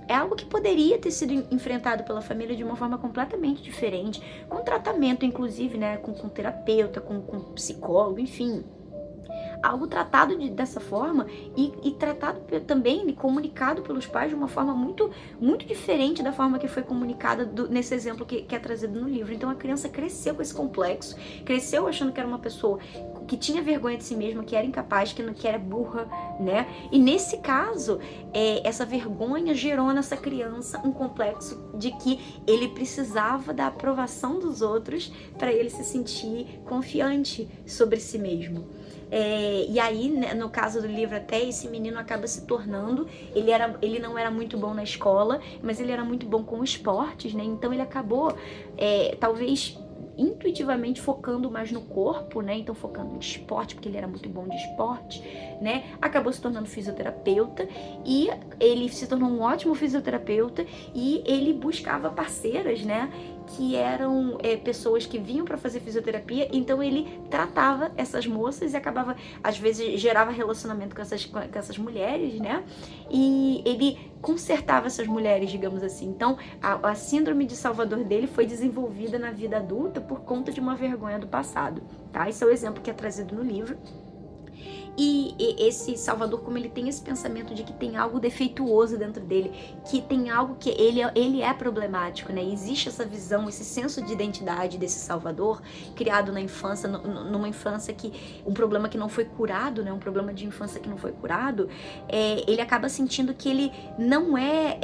é algo que poderia ter sido enfrentado pela família de uma forma completamente diferente, com tratamento inclusive, né, com terapeuta, com psicólogo, enfim, algo tratado dessa forma e tratado também e comunicado pelos pais de uma forma muito, muito diferente da forma que foi comunicada nesse exemplo que é trazido no livro. Então a criança cresceu com esse complexo, cresceu achando que era uma pessoa que tinha vergonha de si mesma, que era incapaz, que era burra, né? E nesse caso, essa vergonha gerou nessa criança um complexo de que ele precisava da aprovação dos outros para ele se sentir confiante sobre si mesmo. E aí, né, no caso do livro até, esse menino acaba se tornando, ele não era muito bom na escola, mas ele era muito bom com esportes, né? Então ele acabou, talvez intuitivamente focando mais no corpo, né? Então focando em esporte, porque ele era muito bom de esporte, né? Acabou se tornando fisioterapeuta e ele se tornou um ótimo fisioterapeuta e ele buscava parceiras, né? que eram pessoas que vinham para fazer fisioterapia, então ele tratava essas moças e acabava, às vezes, gerava relacionamento com essas mulheres, né? E ele consertava essas mulheres, digamos assim. Então, a síndrome de Salvador dele foi desenvolvida na vida adulta por conta de uma vergonha do passado, tá? Esse é o exemplo que é trazido no livro. E esse Salvador, como ele tem esse pensamento de que tem algo defeituoso dentro dele, que tem algo que ele é problemático, né? Existe essa visão, esse senso de identidade desse Salvador, criado na infância, numa infância um problema que não foi curado, né? Um problema de infância que não foi curado, ele acaba sentindo que ele não é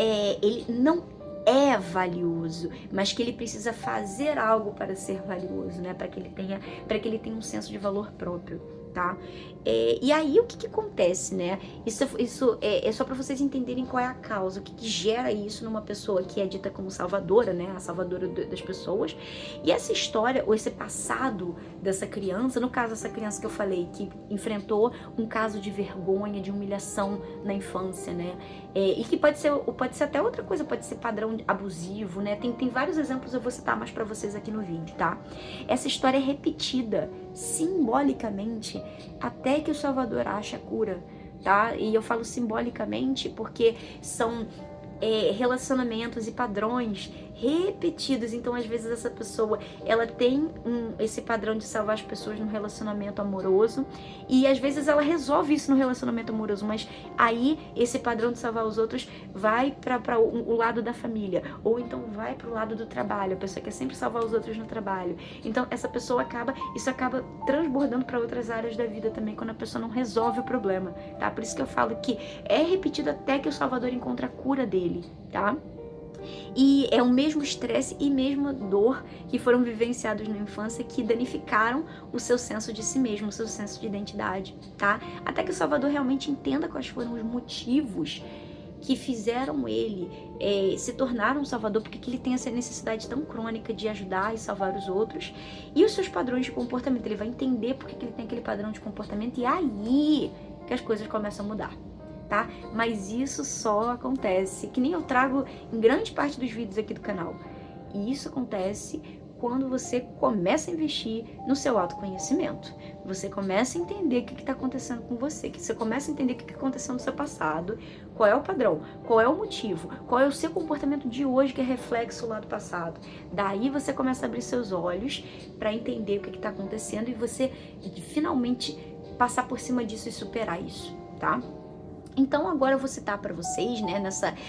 valioso, mas que ele precisa fazer algo para ser valioso, né? Para que ele tenha um senso de valor próprio, tá? E aí o que acontece, né? Isso é só para vocês entenderem qual é a causa, o que gera isso numa pessoa que é dita como salvadora, né? A salvadora das pessoas. E essa história, ou esse passado dessa criança, no caso dessa criança que eu falei, que enfrentou um caso de vergonha, de humilhação na infância, né? E que pode ser até outra coisa, pode ser padrão abusivo, né? Tem vários exemplos, eu vou citar mais pra vocês aqui no vídeo, tá? Essa história é repetida simbolicamente até que o Salvador ache a cura, tá? E eu falo simbolicamente porque são relacionamentos e padrões repetidos. Então, às vezes, essa pessoa, ela tem esse padrão de salvar as pessoas no relacionamento amoroso, e às vezes ela resolve isso no relacionamento amoroso, mas aí esse padrão de salvar os outros vai para o lado da família, ou então vai para o lado do trabalho. A pessoa quer sempre salvar os outros no trabalho. Então, essa pessoa isso acaba transbordando para outras áreas da vida também, quando a pessoa não resolve o problema, tá? Por isso que eu falo que é repetido até que o Salvador encontre a cura dele, tá? E é o mesmo estresse e mesma dor que foram vivenciados na infância que danificaram o seu senso de si mesmo, o seu senso de identidade, tá? Até que o Salvador realmente entenda quais foram os motivos que fizeram ele se tornar um salvador, porque que ele tem essa necessidade tão crônica de ajudar e salvar os outros, e os seus padrões de comportamento. Ele vai entender porque que ele tem aquele padrão de comportamento, e aí que as coisas começam a mudar, tá? Mas isso só acontece, que nem eu trago em grande parte dos vídeos aqui do canal, e isso acontece quando você começa a investir no seu autoconhecimento. Você começa a entender o que está acontecendo com você, que você começa a entender o que aconteceu no seu passado, qual é o padrão, qual é o motivo, qual é o seu comportamento de hoje que é reflexo lá do passado. Daí você começa a abrir seus olhos para entender o que está acontecendo e você finalmente passar por cima disso e superar isso, tá? Então agora eu vou citar para vocês, né,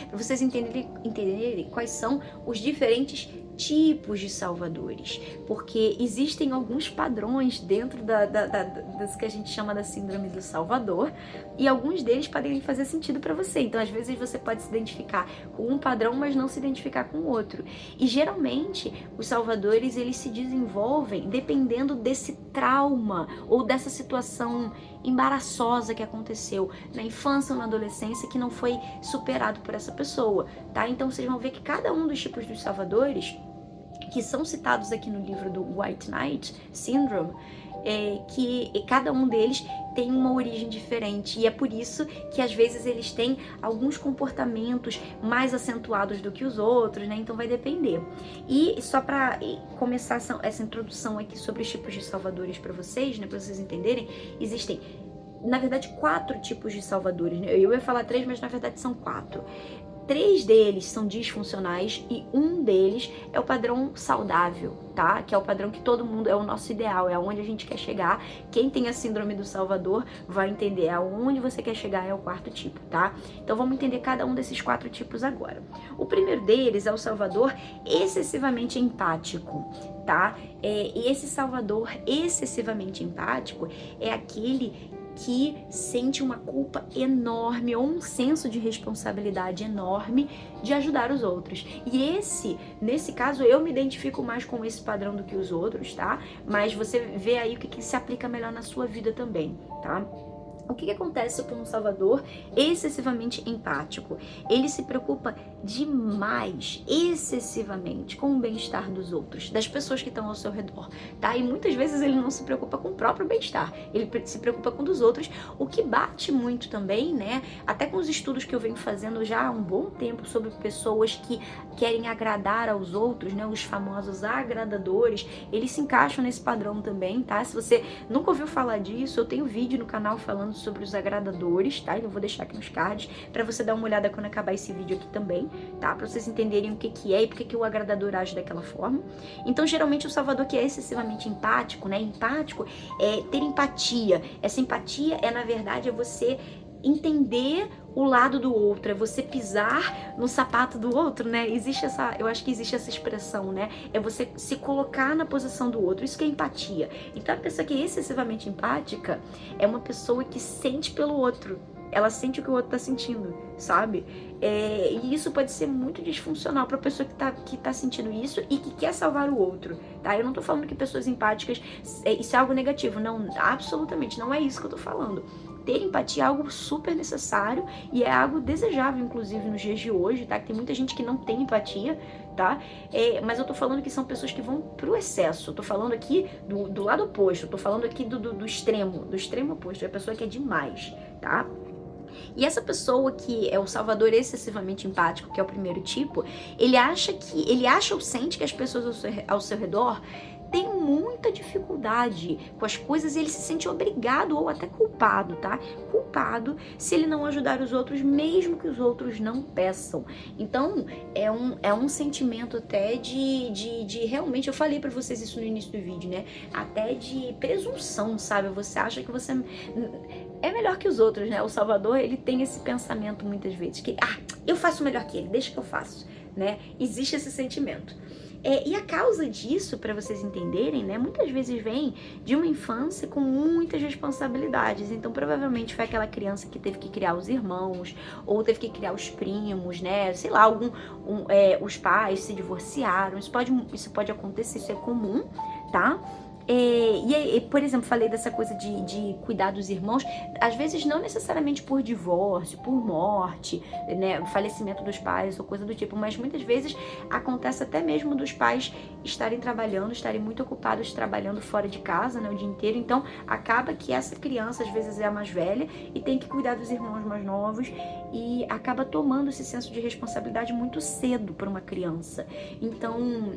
para vocês entenderem quais são os diferentes tipos de salvadores, porque existem alguns padrões dentro das que a gente chama da síndrome do Salvador, e alguns deles podem fazer sentido para você. Então às vezes você pode se identificar com um padrão, mas não se identificar com o outro. E geralmente os salvadores, eles se desenvolvem dependendo desse trauma ou dessa situação embaraçosa que aconteceu na infância ou na adolescência que não foi superado por essa pessoa, tá? Então vocês vão ver que cada um dos tipos dos salvadores que são citados aqui no livro do White Knight Syndrome, que cada um deles tem uma origem diferente, e é por isso que às vezes eles têm alguns comportamentos mais acentuados do que os outros, né? Então vai depender. E só para começar essa introdução aqui sobre os tipos de salvadores para vocês, né, para vocês entenderem, existem, na verdade, 4 tipos de salvadores, né? Eu ia falar 3, mas na verdade são 4. 3 deles são disfuncionais e um deles é o padrão saudável, tá? Que é o padrão que todo mundo, é o nosso ideal, é aonde a gente quer chegar. Quem tem a síndrome do Salvador vai entender aonde você quer chegar, é o 4º tipo, tá? Então vamos entender cada um desses 4 tipos agora. O primeiro deles é o Salvador excessivamente empático, tá? E esse Salvador excessivamente empático é aquele que sente uma culpa enorme ou um senso de responsabilidade enorme de ajudar os outros. E nesse caso, eu me identifico mais com esse padrão do que os outros, tá? Mas você vê aí o que se aplica melhor na sua vida também, tá? O que acontece com um salvador excessivamente empático? Ele se preocupa demais, excessivamente, com o bem-estar dos outros, das pessoas que estão ao seu redor, tá? E muitas vezes ele não se preocupa com o próprio bem-estar, ele se preocupa com o dos outros, o que bate muito também, né? Até com os estudos que eu venho fazendo já há um bom tempo sobre pessoas que querem agradar aos outros, né? Os famosos agradadores, eles se encaixam nesse padrão também, tá? Se você nunca ouviu falar disso, eu tenho vídeo no canal falando sobre os agradadores, tá? Eu vou deixar aqui nos cards pra você dar uma olhada quando acabar esse vídeo aqui também, tá? Pra vocês entenderem o que é e por que o agradador age daquela forma. Então, geralmente, o salvador que é excessivamente empático, né? Empático é ter empatia. Essa empatia é, na verdade, é você entender o lado do outro, é você pisar no sapato do outro, né? Eu acho que existe essa expressão, né? É você se colocar na posição do outro, isso que é empatia. Então a pessoa que é excessivamente empática é uma pessoa que sente pelo outro, ela sente o que o outro tá sentindo, sabe? E isso pode ser muito disfuncional pra pessoa que tá sentindo isso e que quer salvar o outro, tá? Eu não tô falando que pessoas empáticas, isso é algo negativo, não, absolutamente, não é isso que eu tô falando. Ter empatia é algo super necessário e é algo desejável, inclusive, nos dias de hoje, tá? Que tem muita gente que não tem empatia, tá? Mas eu tô falando que são pessoas que vão pro excesso. Eu tô falando aqui do lado oposto. Eu tô falando aqui do extremo oposto. É a pessoa que é demais, tá? E essa pessoa que é o salvador excessivamente empático, que é o primeiro tipo, ele acha ou sente que as pessoas ao seu redor tem muita dificuldade com as coisas e ele se sente obrigado ou até culpado, tá? Culpado se ele não ajudar os outros, mesmo que os outros não peçam. Então, é um sentimento até de realmente, eu falei pra vocês isso no início do vídeo, né? Até de presunção, sabe? Você acha que você é melhor que os outros, né? O salvador, ele tem esse pensamento muitas vezes, que, eu faço melhor que ele, deixa que eu faço, né? Existe esse sentimento. E a causa disso, para vocês entenderem, né, muitas vezes vem de uma infância com muitas responsabilidades. Então, provavelmente foi aquela criança que teve que criar os irmãos, ou teve que criar os primos, né, sei lá, os pais se divorciaram. Isso pode acontecer, isso é comum, tá? Por exemplo, falei dessa coisa de cuidar dos irmãos, às vezes não necessariamente por divórcio, por morte, né, falecimento dos pais ou coisa do tipo, mas muitas vezes acontece até mesmo dos pais estarem trabalhando, estarem muito ocupados trabalhando fora de casa, né, o dia inteiro. Então acaba que essa criança às vezes é a mais velha e tem que cuidar dos irmãos mais novos e acaba tomando esse senso de responsabilidade muito cedo para uma criança. Então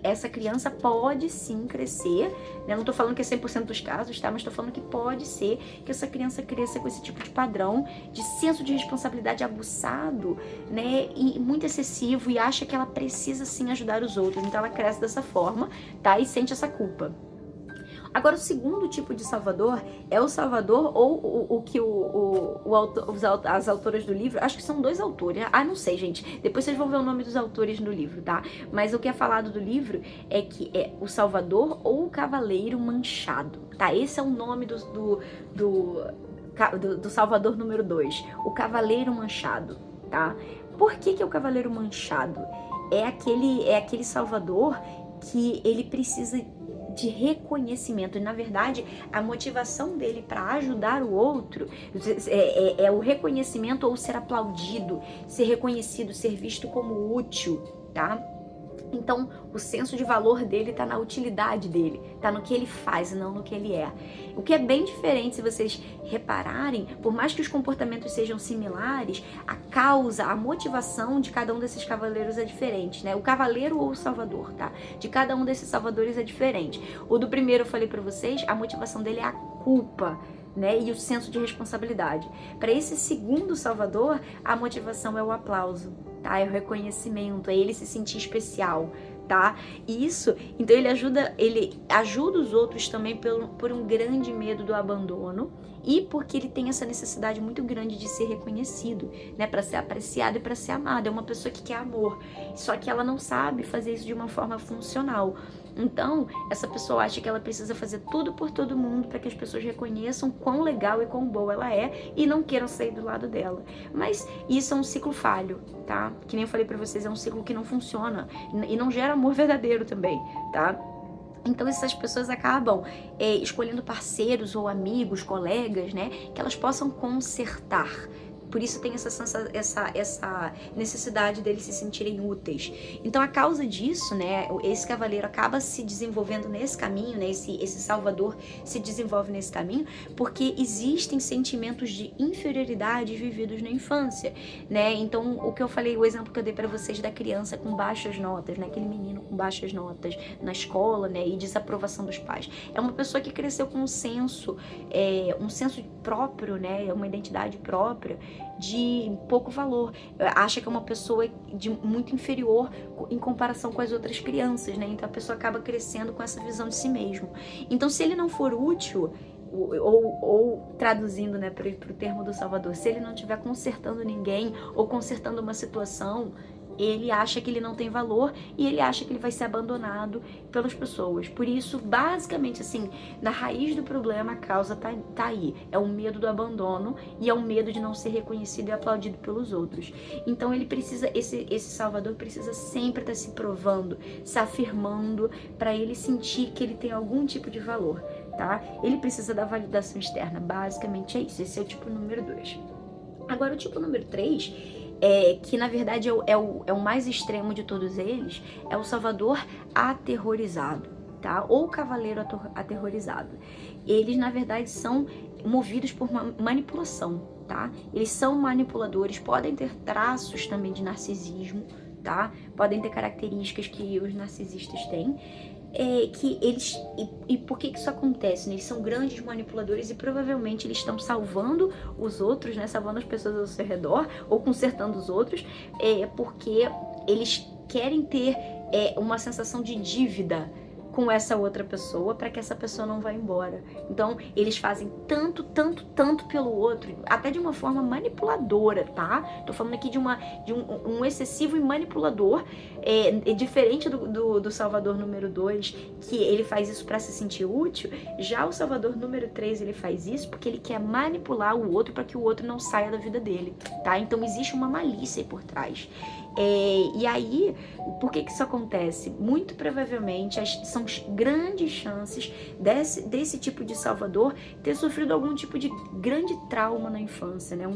essa criança pode sim crescer, né? Não tô falando que é 100% dos casos, tá? Mas tô falando que pode ser que essa criança cresça com esse tipo de padrão de senso de responsabilidade aguçado, né? E muito excessivo, e acha que ela precisa sim ajudar os outros. Então ela cresce dessa forma, tá? E sente essa culpa. Agora, o segundo tipo de salvador é o salvador, ou o que as autoras do livro, acho que são 2 autores, não sei, gente, depois vocês vão ver o nome dos autores no livro, tá? Mas o que é falado do livro é que é o salvador ou o cavaleiro manchado, tá? Esse é o nome do salvador número 2, o cavaleiro manchado, tá? Por que é o cavaleiro manchado? É aquele salvador que ele precisa de reconhecimento, e na verdade a motivação dele para ajudar o outro é o reconhecimento ou ser aplaudido, ser reconhecido, ser visto como útil, tá? Então, o senso de valor dele tá na utilidade dele, tá no que ele faz e não no que ele é. O que é bem diferente, se vocês repararem, por mais que os comportamentos sejam similares, a causa, a motivação de cada um desses cavaleiros é diferente, né? O cavaleiro ou o salvador, tá? De cada um desses salvadores é diferente. O do primeiro eu falei pra vocês, a motivação dele é a culpa, né? E o senso de responsabilidade. Para esse segundo salvador, a motivação é o aplauso, tá? É o reconhecimento, é ele se sentir especial, tá? Isso, então ele ajuda os outros também por um grande medo do abandono e porque ele tem essa necessidade muito grande de ser reconhecido, né? Para ser apreciado e para ser amado. É uma pessoa que quer amor, só que ela não sabe fazer isso de uma forma funcional. Então, essa pessoa acha que ela precisa fazer tudo por todo mundo para que as pessoas reconheçam quão legal e quão boa ela é e não queiram sair do lado dela. Mas isso é um ciclo falho, tá? Que nem eu falei para vocês, é um ciclo que não funciona e não gera amor verdadeiro também, tá? Então essas pessoas acabam escolhendo parceiros ou amigos, colegas, né, que elas possam consertar. Por isso tem essa necessidade deles se sentirem úteis. Então, a causa disso, né, esse cavaleiro acaba se desenvolvendo nesse caminho, né, esse salvador se desenvolve nesse caminho, porque existem sentimentos de inferioridade vividos na infância, né? Então, o que eu falei, o exemplo que eu dei para vocês da criança com baixas notas, né, aquele menino com baixas notas na escola, né, e desaprovação dos pais. É uma pessoa que cresceu com um senso próprio, né, uma identidade própria, de pouco valor, acha que é uma pessoa muito inferior em comparação com as outras crianças, né? Então a pessoa acaba crescendo com essa visão de si mesmo. Então, se ele não for útil, ou traduzindo, né, para o termo do Salvador, se ele não estiver consertando ninguém ou consertando uma situação, ele acha que ele não tem valor e ele acha que ele vai ser abandonado pelas pessoas. Por isso, basicamente, assim, na raiz do problema, a causa tá aí. É o medo do abandono e é o medo de não ser reconhecido e aplaudido pelos outros. Então, ele precisa, esse salvador precisa sempre estar se provando, se afirmando, para ele sentir que ele tem algum tipo de valor, tá? Ele precisa da validação externa. Basicamente é isso. Esse é o tipo número 2. Agora, o tipo número 3... que na verdade é o mais extremo de todos eles, é o salvador aterrorizado, tá? Ou o cavaleiro aterrorizado. Eles, na verdade, são movidos por manipulação, tá? Eles são manipuladores, podem ter traços também de narcisismo, tá? Podem ter características que os narcisistas têm. Que eles... E por que isso acontece, né? Eles são grandes manipuladores e provavelmente eles estão salvando os outros, né? Salvando as pessoas ao seu redor ou consertando os outros, porque eles querem ter uma sensação de dívida com essa outra pessoa para que essa pessoa não vá embora. Então, eles fazem tanto pelo outro, até de uma forma manipuladora, tá? Tô falando aqui de um excessivo e manipulador, diferente do Salvador número 2, que ele faz isso para se sentir útil. Já o Salvador número 3, ele faz isso porque ele quer manipular o outro para que o outro não saia da vida dele, tá? Então, existe uma malícia aí por trás. E aí, por que isso acontece? Muito provavelmente são grandes chances desse tipo de salvador ter sofrido algum tipo de grande trauma na infância, né?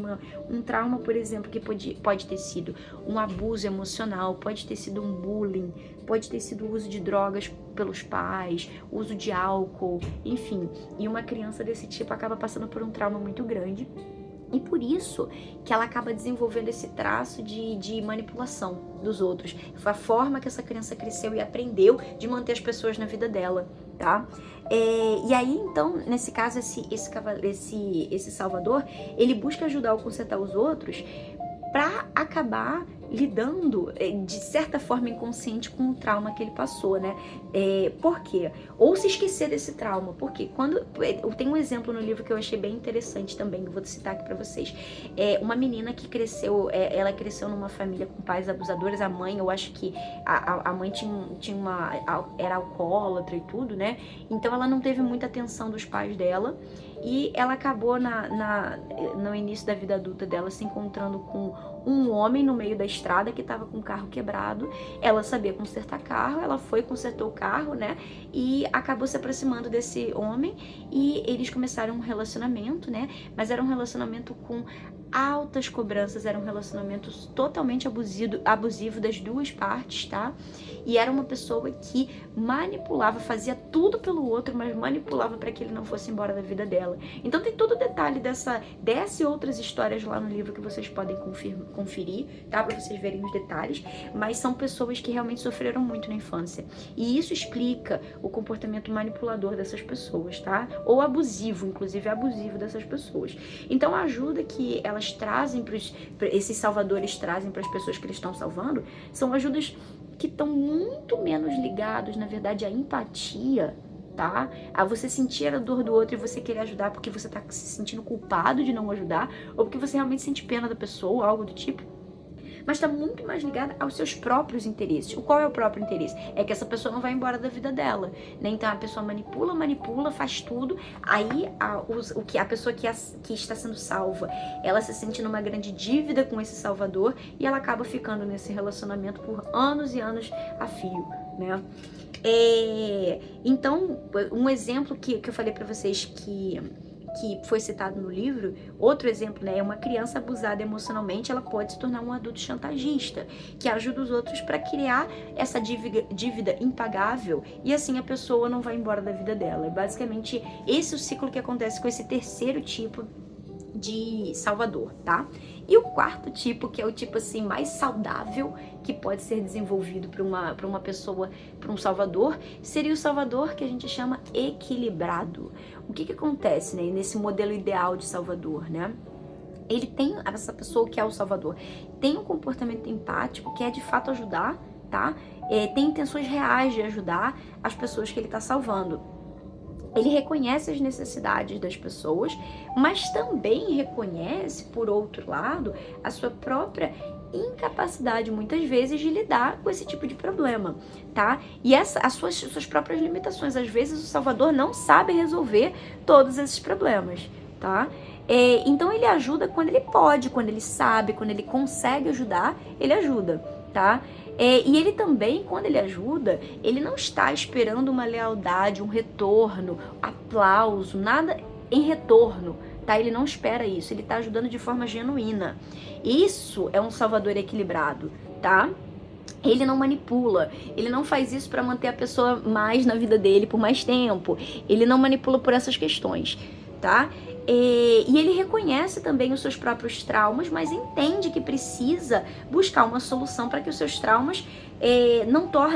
Um trauma, por exemplo, que pode ter sido um abuso emocional, pode ter sido um bullying, pode ter sido o uso de drogas pelos pais, uso de álcool, enfim. E uma criança desse tipo acaba passando por um trauma muito grande. E por isso que ela acaba desenvolvendo esse traço de manipulação dos outros. Foi a forma que essa criança cresceu e aprendeu de manter as pessoas na vida dela, tá? E aí, então, nesse caso, esse salvador, ele busca ajudar ou consertar os outros para acabar lidando, de certa forma inconsciente, com o trauma que ele passou, né? Por quê? Ou se esquecer desse trauma. Porque eu tenho um exemplo no livro que eu achei bem interessante também, vou citar aqui pra vocês. Uma menina que cresceu, ela cresceu numa família com pais abusadores. A mãe, eu acho que a mãe era alcoólatra e tudo, né? Então ela não teve muita atenção dos pais dela. E ela acabou no início da vida adulta dela se encontrando com um homem no meio da estrada que estava com o carro quebrado. Ela sabia consertar carro, ela foi, consertou o carro, né? E acabou se aproximando desse homem e eles começaram um relacionamento, né? Mas era um relacionamento com altas cobranças, era um relacionamento totalmente abusivo das duas partes, tá? E era uma pessoa que manipulava, fazia tudo pelo outro, mas manipulava para que ele não fosse embora da vida dela. Então tem todo o detalhe dessa e outras histórias lá no livro que vocês podem conferir, tá? Para vocês verem os detalhes, mas são pessoas que realmente sofreram muito na infância. E isso explica o comportamento manipulador dessas pessoas, tá? Ou abusivo, inclusive abusivo dessas pessoas. Então a ajuda que elas trazem esses salvadores trazem para as pessoas que eles estão salvando, são ajudas que estão muito menos ligados, na verdade, à empatia, tá? A você sentir a dor do outro e você querer ajudar porque você tá se sentindo culpado de não ajudar, ou porque você realmente sente pena da pessoa, algo do tipo. Mas está muito mais ligada aos seus próprios interesses. Qual é o próprio interesse? É que essa pessoa não vai embora da vida dela, né? Então a pessoa manipula, faz tudo. Aí a pessoa que está sendo salva, ela se sente numa grande dívida com esse salvador e ela acaba ficando nesse relacionamento por anos e anos a fio, né? Então, um exemplo que eu falei para vocês que foi citado no livro, outro exemplo, né, é uma criança abusada emocionalmente, ela pode se tornar um adulto chantagista, que ajuda os outros para criar essa dívida impagável, e assim a pessoa não vai embora da vida dela. É basicamente esse o ciclo que acontece com esse terceiro tipo de salvador, tá? E o quarto tipo, que é o tipo assim mais saudável que pode ser desenvolvido para uma pessoa, para um salvador, seria o salvador que a gente chama equilibrado. O que acontece, né, nesse modelo ideal de salvador, né? Ele tem, essa pessoa que é o salvador, tem um comportamento empático que é de fato ajudar, tá? Tem intenções reais de ajudar as pessoas que ele está salvando. Ele reconhece as necessidades das pessoas, mas também reconhece, por outro lado, a sua própria incapacidade, muitas vezes, de lidar com esse tipo de problema, tá? E as suas próprias limitações. Às vezes, o salvador não sabe resolver todos esses problemas, tá? Então, ele ajuda quando ele pode, quando ele sabe, quando ele consegue ajudar, ele ajuda, tá? E ele também, quando ele ajuda, ele não está esperando uma lealdade, um retorno, aplauso, nada em retorno, tá? Ele não espera isso, ele está ajudando de forma genuína. Isso é um salvador equilibrado, tá? Ele não manipula, ele não faz isso para manter a pessoa mais na vida dele por mais tempo, ele não manipula por essas questões, tá? E ele reconhece também os seus próprios traumas, mas entende que precisa buscar uma solução para que os seus traumas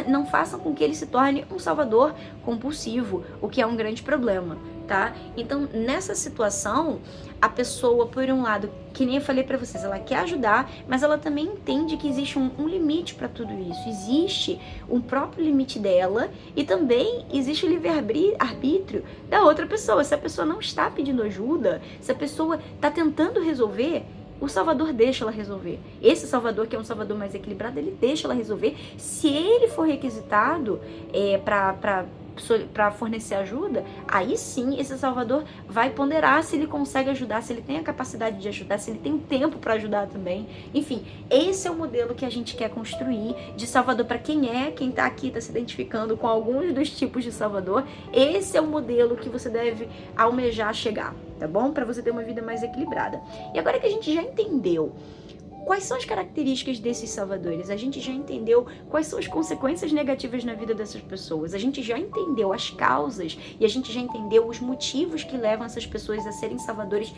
não façam com que ele se torne um salvador compulsivo, o que é um grande problema, tá? Então, nessa situação, a pessoa, por um lado, que nem eu falei para vocês, ela quer ajudar, mas ela também entende que existe um limite para tudo isso. Existe um próprio limite dela e também existe o livre-arbítrio da outra pessoa. Se a pessoa não está pedindo ajuda, se a pessoa está tentando resolver, o salvador deixa ela resolver. Esse salvador, que é um salvador mais equilibrado, ele deixa ela resolver. Se ele for requisitado para fornecer ajuda, aí sim esse salvador vai ponderar se ele consegue ajudar, se ele tem a capacidade de ajudar, se ele tem o tempo para ajudar também. Enfim, esse é o modelo que a gente quer construir de salvador para quem tá aqui, tá se identificando com alguns dos tipos de salvador. Esse é o modelo que você deve almejar chegar, tá bom? Para você ter uma vida mais equilibrada. E agora que a gente já entendeu quais são as características desses salvadores, a gente já entendeu quais são as consequências negativas na vida dessas pessoas, a gente já entendeu as causas e a gente já entendeu os motivos que levam essas pessoas a serem salvadores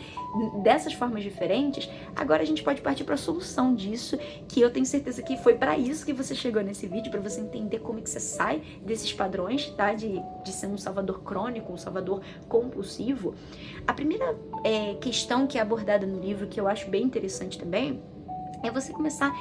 dessas formas diferentes. Agora a gente pode partir para a solução disso, que eu tenho certeza que foi para isso que você chegou nesse vídeo, para você entender como é que você sai desses padrões, tá? De ser um salvador crônico, um salvador compulsivo. A primeira questão que é abordada no livro, que eu acho bem interessante também, é você começar,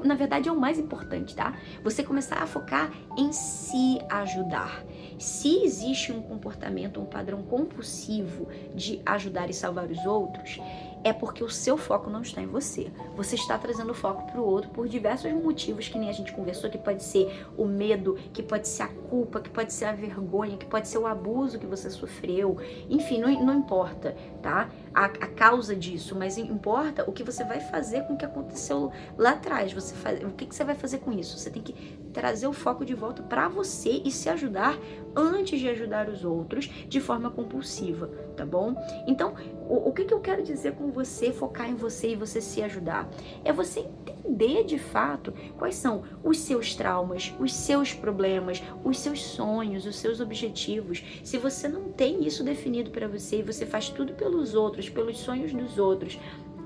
na verdade é o mais importante, tá? Você começar a focar em se ajudar. Se existe um comportamento, um padrão compulsivo de ajudar e salvar os outros, é porque o seu foco não está em você. Você está trazendo o foco para o outro por diversos motivos, que nem a gente conversou, que pode ser o medo, que pode ser a culpa, que pode ser a vergonha, que pode ser o abuso que você sofreu. Enfim, não importa, tá? A causa disso, mas importa o que você vai fazer com o que aconteceu lá atrás. O que você vai fazer com isso? Você tem que trazer o foco de volta para você e se ajudar antes de ajudar os outros de forma compulsiva, tá bom? Então, o que eu quero dizer com você focar em você e você se ajudar? É você entender de fato quais são os seus traumas, os seus problemas, os seus sonhos, os seus objetivos. Se você não tem isso definido para você e você faz tudo pelos outros, pelos sonhos dos outros,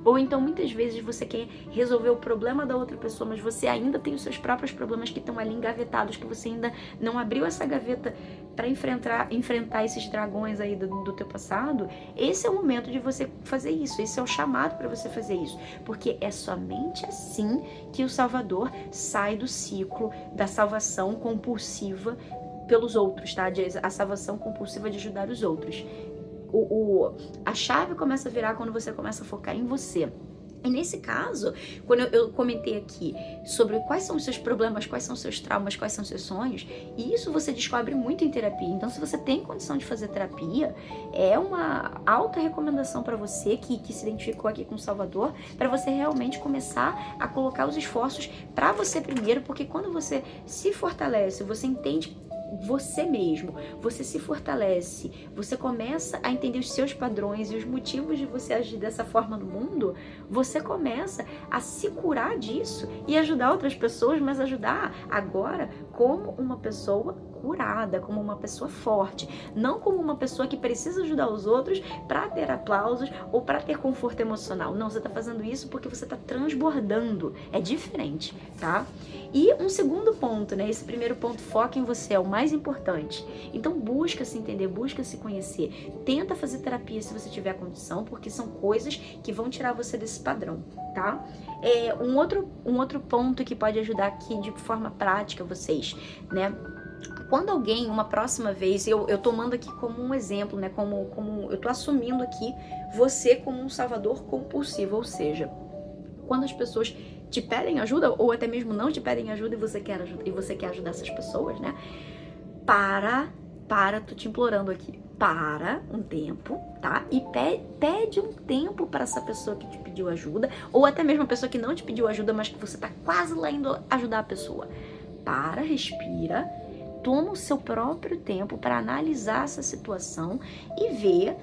ou então muitas vezes você quer resolver o problema da outra pessoa, mas você ainda tem os seus próprios problemas que estão ali engavetados, que você ainda não abriu essa gaveta para enfrentar esses dragões aí do teu passado. Esse é o momento de você fazer isso, esse é o chamado para você fazer isso, porque é somente assim que o Salvador sai do ciclo da salvação compulsiva pelos outros, tá? A salvação compulsiva de ajudar os outros. A chave começa a virar quando você começa a focar em você. E nesse caso, quando eu comentei aqui sobre quais são os seus problemas, quais são os seus traumas, quais são os seus sonhos, e isso você descobre muito em terapia. Então, se você tem condição de fazer terapia, é uma alta recomendação para você que se identificou aqui com o Salvador, para você realmente começar a colocar os esforços para você primeiro, porque quando você se fortalece, você entende você mesmo, você se fortalece, você começa a entender os seus padrões e os motivos de você agir dessa forma no mundo, você começa a se curar disso e ajudar outras pessoas, mas ajudar agora como uma pessoa curada, como uma pessoa forte, não como uma pessoa que precisa ajudar os outros para ter aplausos ou para ter conforto emocional. Não, você tá fazendo isso porque você tá transbordando, é diferente, tá? E um segundo ponto, né? Esse primeiro ponto, foca em você, é o mais importante. Então busca se entender, busca se conhecer, tenta fazer terapia se você tiver condição, porque são coisas que vão tirar você desse padrão, tá? Um outro ponto que pode ajudar aqui de forma prática vocês, né? Quando alguém, uma próxima vez, eu tomando aqui como um exemplo, né? Como eu tô assumindo aqui você como um salvador compulsivo, ou seja, quando as pessoas te pedem ajuda, ou até mesmo não te pedem ajuda e você quer ajudar essas pessoas, né? Tô te implorando aqui, para um tempo, tá? E pede um tempo para essa pessoa que te pediu ajuda, ou até mesmo a pessoa que não te pediu ajuda, mas que você tá quase lá indo ajudar a pessoa. Para, respira, toma o seu próprio tempo para analisar essa situação e ver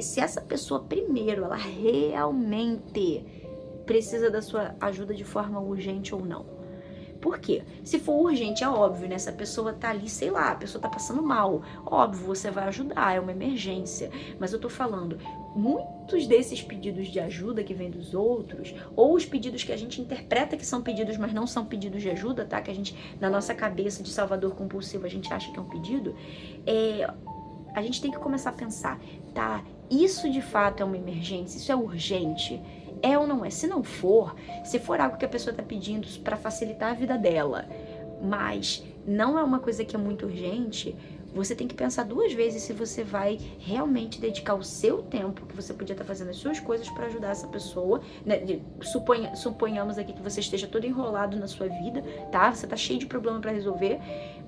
se essa pessoa, primeiro, ela realmente precisa da sua ajuda de forma urgente ou não. Por quê? Se for urgente, é óbvio, né? Se a pessoa tá ali, sei lá, a pessoa tá passando mal, óbvio, você vai ajudar, é uma emergência. Mas eu tô falando, muitos desses pedidos de ajuda que vêm dos outros, ou os pedidos que a gente interpreta que são pedidos, mas não são pedidos de ajuda, tá? Que a gente, na nossa cabeça de salvador compulsivo, a gente acha que é um pedido, a gente tem que começar a pensar, tá? Isso de fato é uma emergência, isso é urgente. É ou não é? Se não for, se for algo que a pessoa está pedindo para facilitar a vida dela, mas não é uma coisa que é muito urgente, você tem que pensar duas vezes se você vai realmente dedicar o seu tempo, que você podia estar fazendo as suas coisas para ajudar essa pessoa, né? Suponhamos aqui que você esteja todo enrolado na sua vida, tá? Você tá cheio de problema para resolver.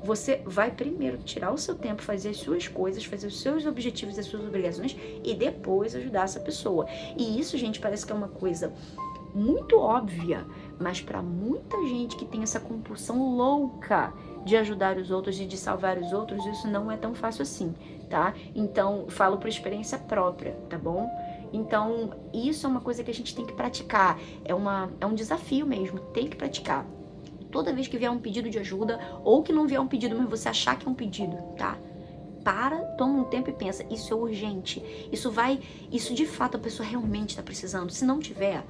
Você vai primeiro tirar o seu tempo, fazer as suas coisas, fazer os seus objetivos e as suas obrigações e depois ajudar essa pessoa. E isso, gente, parece que é uma coisa muito óbvia, mas para muita gente que tem essa compulsão louca de ajudar os outros e de salvar os outros, isso não é tão fácil assim, tá? Então, falo por experiência própria, tá bom? Então, isso é uma coisa que a gente tem que praticar, é um desafio mesmo, tem que praticar. Toda vez que vier um pedido de ajuda, ou que não vier um pedido, mas você achar que é um pedido, tá? Toma um tempo e pensa, isso é urgente, isso de fato a pessoa realmente está precisando. Se não tiver,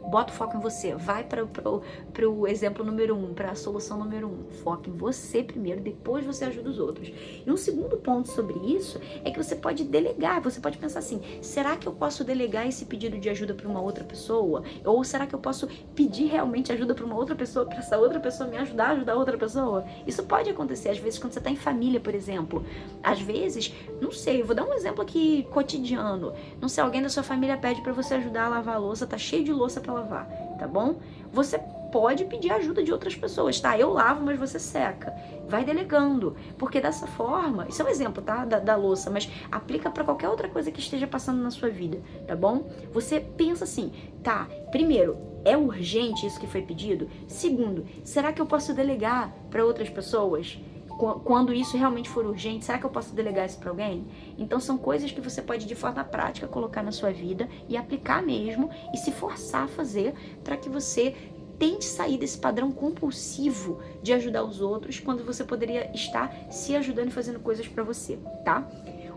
bota o foco em você, vai para o exemplo número 1, para a solução número 1. Foca em você primeiro, depois você ajuda os outros. E um segundo ponto sobre isso é que você pode delegar, você pode pensar assim, será que eu posso delegar esse pedido de ajuda para uma outra pessoa? Ou será que eu posso pedir realmente ajuda para uma outra pessoa, para essa outra pessoa me ajudar a ajudar outra pessoa? Isso pode acontecer, às vezes, quando você está em família, por exemplo. Às vezes, não sei, eu vou dar um exemplo aqui cotidiano. Não sei, alguém da sua família pede para você ajudar a lavar a louça, tá cheio de louça para lavar, tá bom? Você pode pedir ajuda de outras pessoas, tá? Eu lavo, mas você seca. Vai delegando, porque dessa forma, isso é um exemplo, tá? Da louça, mas aplica para qualquer outra coisa que esteja passando na sua vida, tá bom? Você pensa assim, tá? Primeiro, é urgente isso que foi pedido? Segundo, será que eu posso delegar para outras pessoas? Quando isso realmente for urgente, será que eu posso delegar isso para alguém? Então são coisas que você pode de forma prática colocar na sua vida e aplicar mesmo e se forçar a fazer para que você tente sair desse padrão compulsivo de ajudar os outros quando você poderia estar se ajudando e fazendo coisas para você, tá?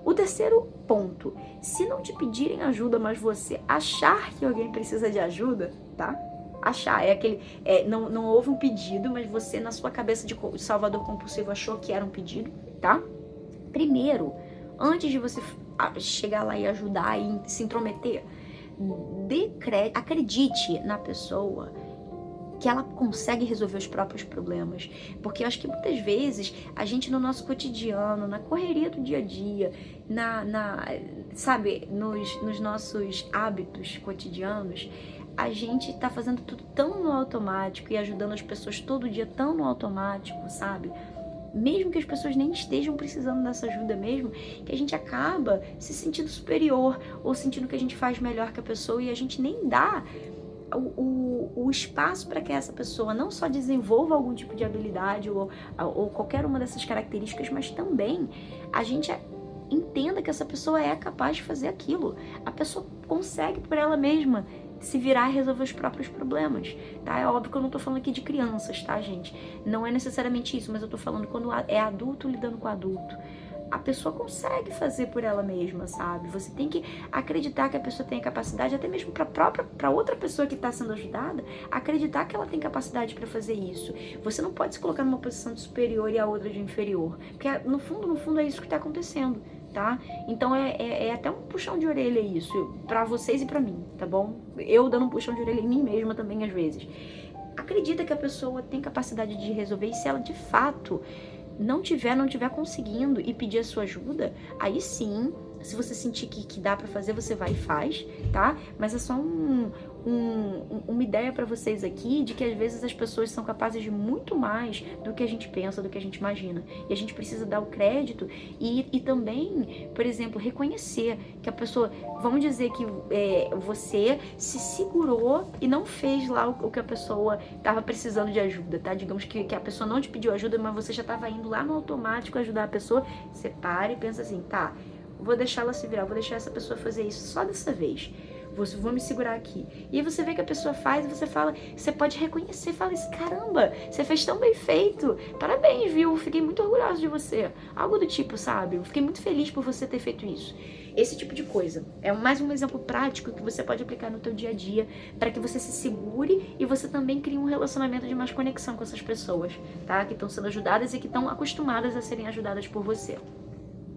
O terceiro ponto, se não te pedirem ajuda, mas você achar que alguém precisa de ajuda, tá? Achar, não houve um pedido, mas você na sua cabeça de salvador compulsivo achou que era um pedido, tá? Primeiro, antes de você chegar lá e ajudar e se intrometer, acredite na pessoa que ela consegue resolver os próprios problemas, porque eu acho que muitas vezes a gente no nosso cotidiano, na correria do dia a dia, sabe, nos nossos hábitos cotidianos, a gente tá fazendo tudo tão no automático e ajudando as pessoas todo dia tão no automático, sabe? Mesmo que as pessoas nem estejam precisando dessa ajuda mesmo, que a gente acaba se sentindo superior ou sentindo que a gente faz melhor que a pessoa e a gente nem dá o espaço para que essa pessoa não só desenvolva algum tipo de habilidade ou qualquer uma dessas características, mas também a gente entenda que essa pessoa é capaz de fazer aquilo. A pessoa consegue por ela mesma se virar e resolver os próprios problemas, tá? É óbvio que eu não tô falando aqui de crianças, tá, gente? Não é necessariamente isso, mas eu tô falando quando é adulto lidando com adulto. A pessoa consegue fazer por ela mesma, sabe? Você tem que acreditar que a pessoa tem a capacidade, até mesmo para outra pessoa que está sendo ajudada, acreditar que ela tem capacidade para fazer isso. Você não pode se colocar numa posição de superior e a outra de inferior, porque no fundo é isso que está acontecendo, tá? Então é até um puxão de orelha isso, para vocês e para mim, tá bom? Eu dando um puxão de orelha em mim mesma também às vezes. Acredita que a pessoa tem capacidade de resolver, e se ela de fato não tiver conseguindo e pedir a sua ajuda, aí sim, se você sentir que dá pra fazer, você vai e faz, tá? Mas é só uma ideia pra vocês aqui de que às vezes as pessoas são capazes de muito mais do que a gente pensa, do que a gente imagina. E a gente precisa dar o crédito e também, por exemplo, reconhecer que a pessoa, vamos dizer que você se segurou e não fez lá o que a pessoa estava precisando de ajuda, tá? Digamos que a pessoa não te pediu ajuda, mas você já estava indo lá no automático ajudar a pessoa. Você para e pensa assim, tá, vou deixar ela se virar, vou deixar essa pessoa fazer isso só dessa vez. Vou me segurar aqui. E aí você vê que a pessoa faz e você fala, você pode reconhecer, fala assim, caramba, você fez tão bem feito, parabéns, viu? Fiquei muito orgulhosa de você. Algo do tipo, sabe? Eu fiquei muito feliz por você ter feito isso. Esse tipo de coisa. É mais um exemplo prático que você pode aplicar no teu dia a dia para que você se segure e você também crie um relacionamento de mais conexão com essas pessoas, tá? Que estão sendo ajudadas e que estão acostumadas a serem ajudadas por você.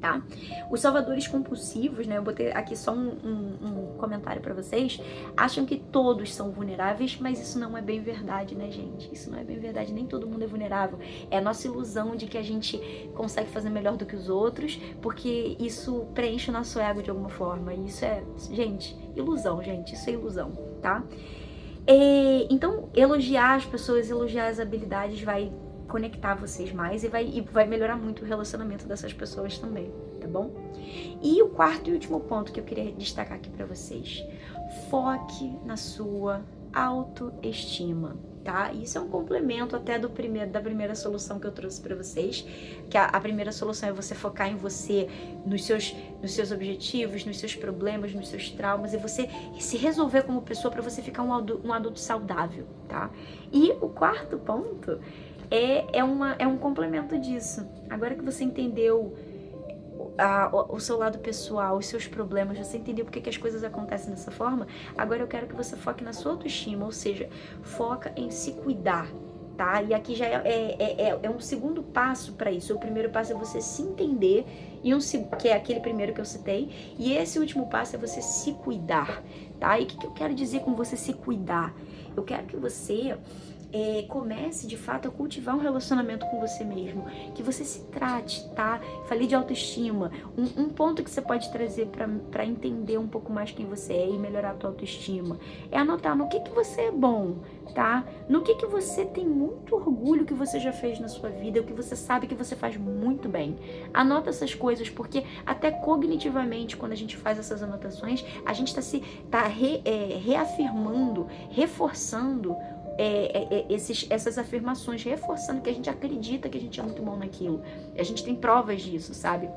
Tá? Os salvadores compulsivos, né? Eu botei aqui só um comentário pra vocês. Acham que todos são vulneráveis, mas isso não é bem verdade, né, gente? Isso não é bem verdade, nem todo mundo é vulnerável. É a nossa ilusão de que a gente consegue fazer melhor do que os outros, porque isso preenche o nosso ego de alguma forma. E isso é, gente, ilusão, gente. Isso é ilusão, tá? Então, elogiar as pessoas, elogiar as habilidades vai conectar vocês mais e vai melhorar muito o relacionamento dessas pessoas também, tá bom? E o quarto e último ponto que eu queria destacar aqui pra vocês: foque na sua autoestima, tá? Isso é um complemento até da primeira solução que eu trouxe pra vocês, que a primeira solução é você focar em você, nos seus objetivos, nos seus problemas, nos seus traumas, e você se resolver como pessoa pra você ficar um adulto saudável, tá? E o quarto ponto é um complemento disso. Agora que você entendeu o seu lado pessoal, os seus problemas, você entendeu porque que as coisas acontecem dessa forma, agora eu quero que você foque na sua autoestima, ou seja, foca em se cuidar, tá? E aqui já é um segundo passo para isso. O primeiro passo é você se entender, que é aquele primeiro que eu citei, e esse último passo é você se cuidar, tá? E o que eu quero dizer com você se cuidar? Eu quero que você comece de fato a cultivar um relacionamento com você mesmo, que você se trate, tá? Falei de autoestima, um ponto que você pode trazer para entender um pouco mais quem você é e melhorar a tua autoestima é anotar no que você é bom, tá? No que você tem muito orgulho que você já fez na sua vida, o que você sabe que você faz muito bem. Anota essas coisas, porque até cognitivamente, quando a gente faz essas anotações, a gente tá reafirmando, reforçando essas afirmações, reforçando que a gente acredita que a gente é muito bom naquilo. A gente tem provas disso, sabe?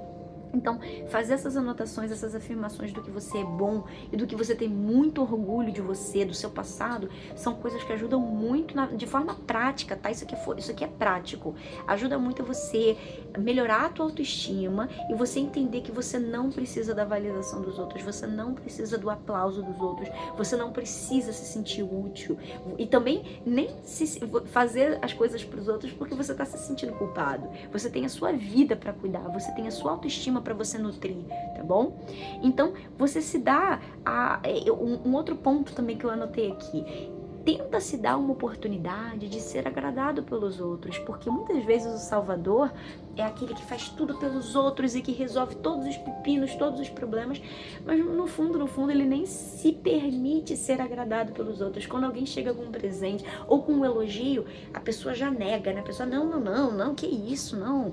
Então, fazer essas anotações, essas afirmações do que você é bom e do que você tem muito orgulho de você, do seu passado, são coisas que ajudam muito de forma prática, tá? Isso aqui é prático. Ajuda muito você melhorar a tua autoestima e você entender que você não precisa da validação dos outros, você não precisa do aplauso dos outros, você não precisa se sentir útil e também nem fazer as coisas para os outros porque você está se sentindo culpado. Você tem a sua vida para cuidar, você tem a sua autoestima para você nutrir, tá bom? Então, você se dá um outro ponto também que eu anotei aqui. tenta se dar uma oportunidade de ser agradado pelos outros, porque muitas vezes o salvador é aquele que faz tudo pelos outros e que resolve todos os pepinos, todos os problemas, mas no fundo ele nem se permite ser agradado pelos outros. Quando alguém chega com um presente ou com um elogio, a pessoa já nega, né? A pessoa, não, que isso, não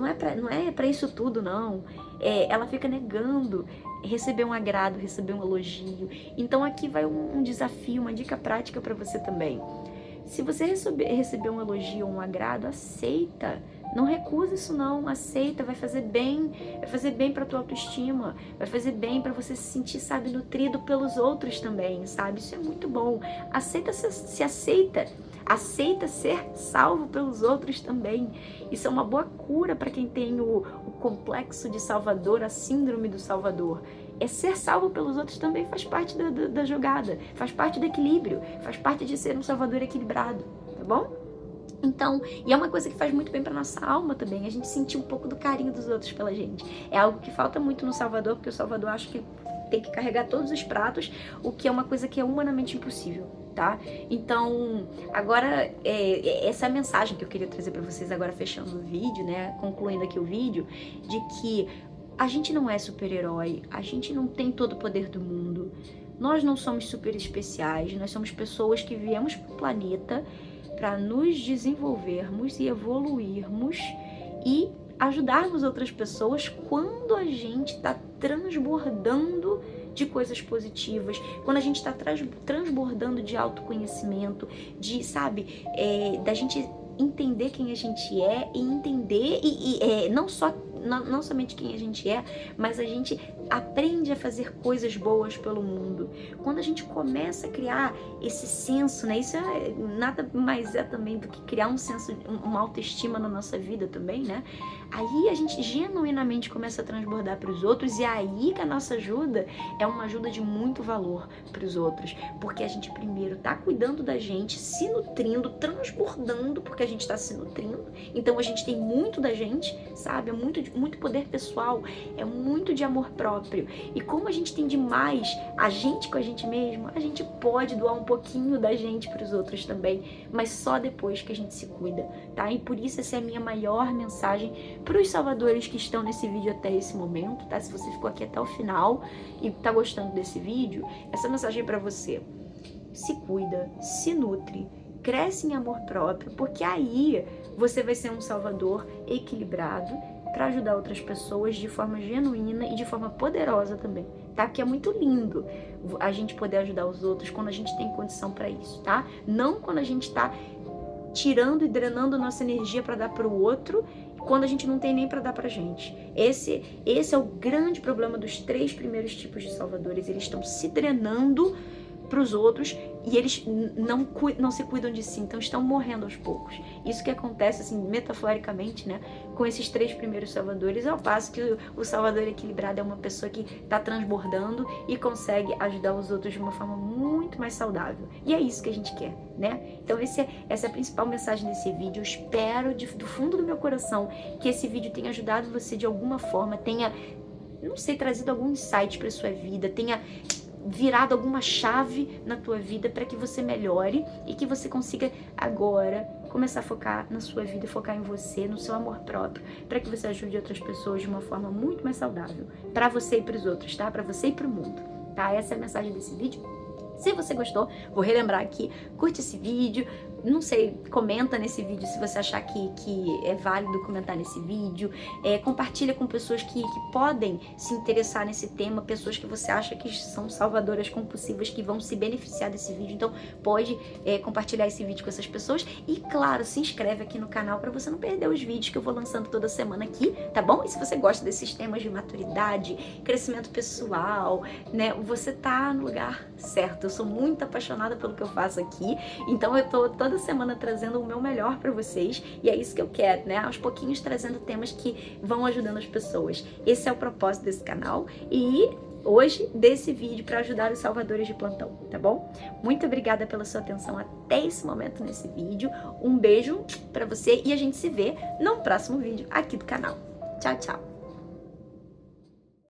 é pra isso tudo, não. Ela fica negando receber um agrado, receber um elogio. Então aqui vai um desafio, uma dica prática para você também. Se você receber um elogio ou um agrado, aceita. Não recusa isso não, aceita, vai fazer bem para tua autoestima, vai fazer bem para você se sentir, sabe, nutrido pelos outros também, sabe? Isso é muito bom. Aceita ser salvo pelos outros também. Isso é uma boa cura para quem tem o complexo de Salvador, a síndrome do Salvador. Ser salvo pelos outros também faz parte da jogada, faz parte do equilíbrio, faz parte de ser um Salvador equilibrado, tá bom? Então, e é uma coisa que faz muito bem para nossa alma também, a gente sentir um pouco do carinho dos outros pela gente. É algo que falta muito no Salvador, porque o Salvador acha que tem que carregar todos os pratos, o que é uma coisa que é humanamente impossível, tá? Então, agora, essa é a mensagem que eu queria trazer para vocês agora, fechando o vídeo, né? Concluindo aqui o vídeo, de que a gente não é super-herói, a gente não tem todo o poder do mundo, nós não somos super especiais, nós somos pessoas que viemos para o planeta para nos desenvolvermos e evoluirmos e ajudarmos outras pessoas quando a gente está transbordando de coisas positivas, quando a gente está transbordando de autoconhecimento, de, sabe, da gente entender quem a gente é e entender não somente quem a gente é, mas a gente aprende a fazer coisas boas pelo mundo. Quando a gente começa a criar esse senso, né? Isso nada mais é também do que criar um senso, uma autoestima na nossa vida também, né? Aí a gente genuinamente começa a transbordar para os outros, e aí que a nossa ajuda é uma ajuda de muito valor para os outros, porque a gente primeiro tá cuidando da gente, se nutrindo, transbordando, porque a gente está se nutrindo, então a gente tem muito da gente, sabe? É muito poder pessoal, é muito de amor próprio, e como a gente tem demais a gente com a gente mesmo, a gente pode doar um pouquinho da gente para os outros também, mas só depois que a gente se cuida, tá? E por isso essa é a minha maior mensagem para os salvadores que estão nesse vídeo até esse momento, tá? Se você ficou aqui até o final e tá gostando desse vídeo, essa mensagem é para você. Se cuida, se nutre, cresce em amor próprio, porque aí você vai ser um salvador equilibrado para ajudar outras pessoas de forma genuína e de forma poderosa também, tá? Porque é muito lindo a gente poder ajudar os outros quando a gente tem condição para isso, tá? Não quando a gente tá tirando e drenando nossa energia para dar para o outro, quando a gente não tem nem para dar pra gente. Esse é o grande problema dos 3 primeiros tipos de salvadores. Eles estão se drenando para os outros e eles não se cuidam de si, então estão morrendo aos poucos. Isso que acontece, assim, metaforicamente, né, com esses 3 primeiros salvadores, ao passo que o salvador equilibrado é uma pessoa que está transbordando e consegue ajudar os outros de uma forma muito mais saudável. E é isso que a gente quer, né? Então essa é a principal mensagem desse vídeo. Eu espero do fundo do meu coração que esse vídeo tenha ajudado você de alguma forma, tenha, não sei, trazido algum insight para sua vida, tenha virado alguma chave na tua vida para que você melhore e que você consiga agora começar a focar na sua vida, focar em você, no seu amor próprio, para que você ajude outras pessoas de uma forma muito mais saudável, para você e para os outros, tá? Para você e para o mundo, tá? Essa é a mensagem desse vídeo. Se você gostou, vou relembrar aqui, curte esse vídeo, não sei, comenta nesse vídeo se você achar que é válido comentar nesse vídeo, compartilha com pessoas que podem se interessar nesse tema, pessoas que você acha que são salvadoras compulsivas, que vão se beneficiar desse vídeo, então pode compartilhar esse vídeo com essas pessoas e, claro, se inscreve aqui no canal para você não perder os vídeos que eu vou lançando toda semana aqui, tá bom? E se você gosta desses temas de maturidade, crescimento pessoal, né, você tá no lugar certo. Eu sou muito apaixonada pelo que eu faço aqui, então eu tô toda semana trazendo o meu melhor para vocês, e é isso que eu quero, né? Aos pouquinhos trazendo temas que vão ajudando as pessoas. Esse é o propósito desse canal e hoje desse vídeo para ajudar os salvadores de plantão, tá bom? Muito obrigada pela sua atenção até esse momento nesse vídeo. Um beijo para você e a gente se vê no próximo vídeo aqui do canal. Tchau, tchau!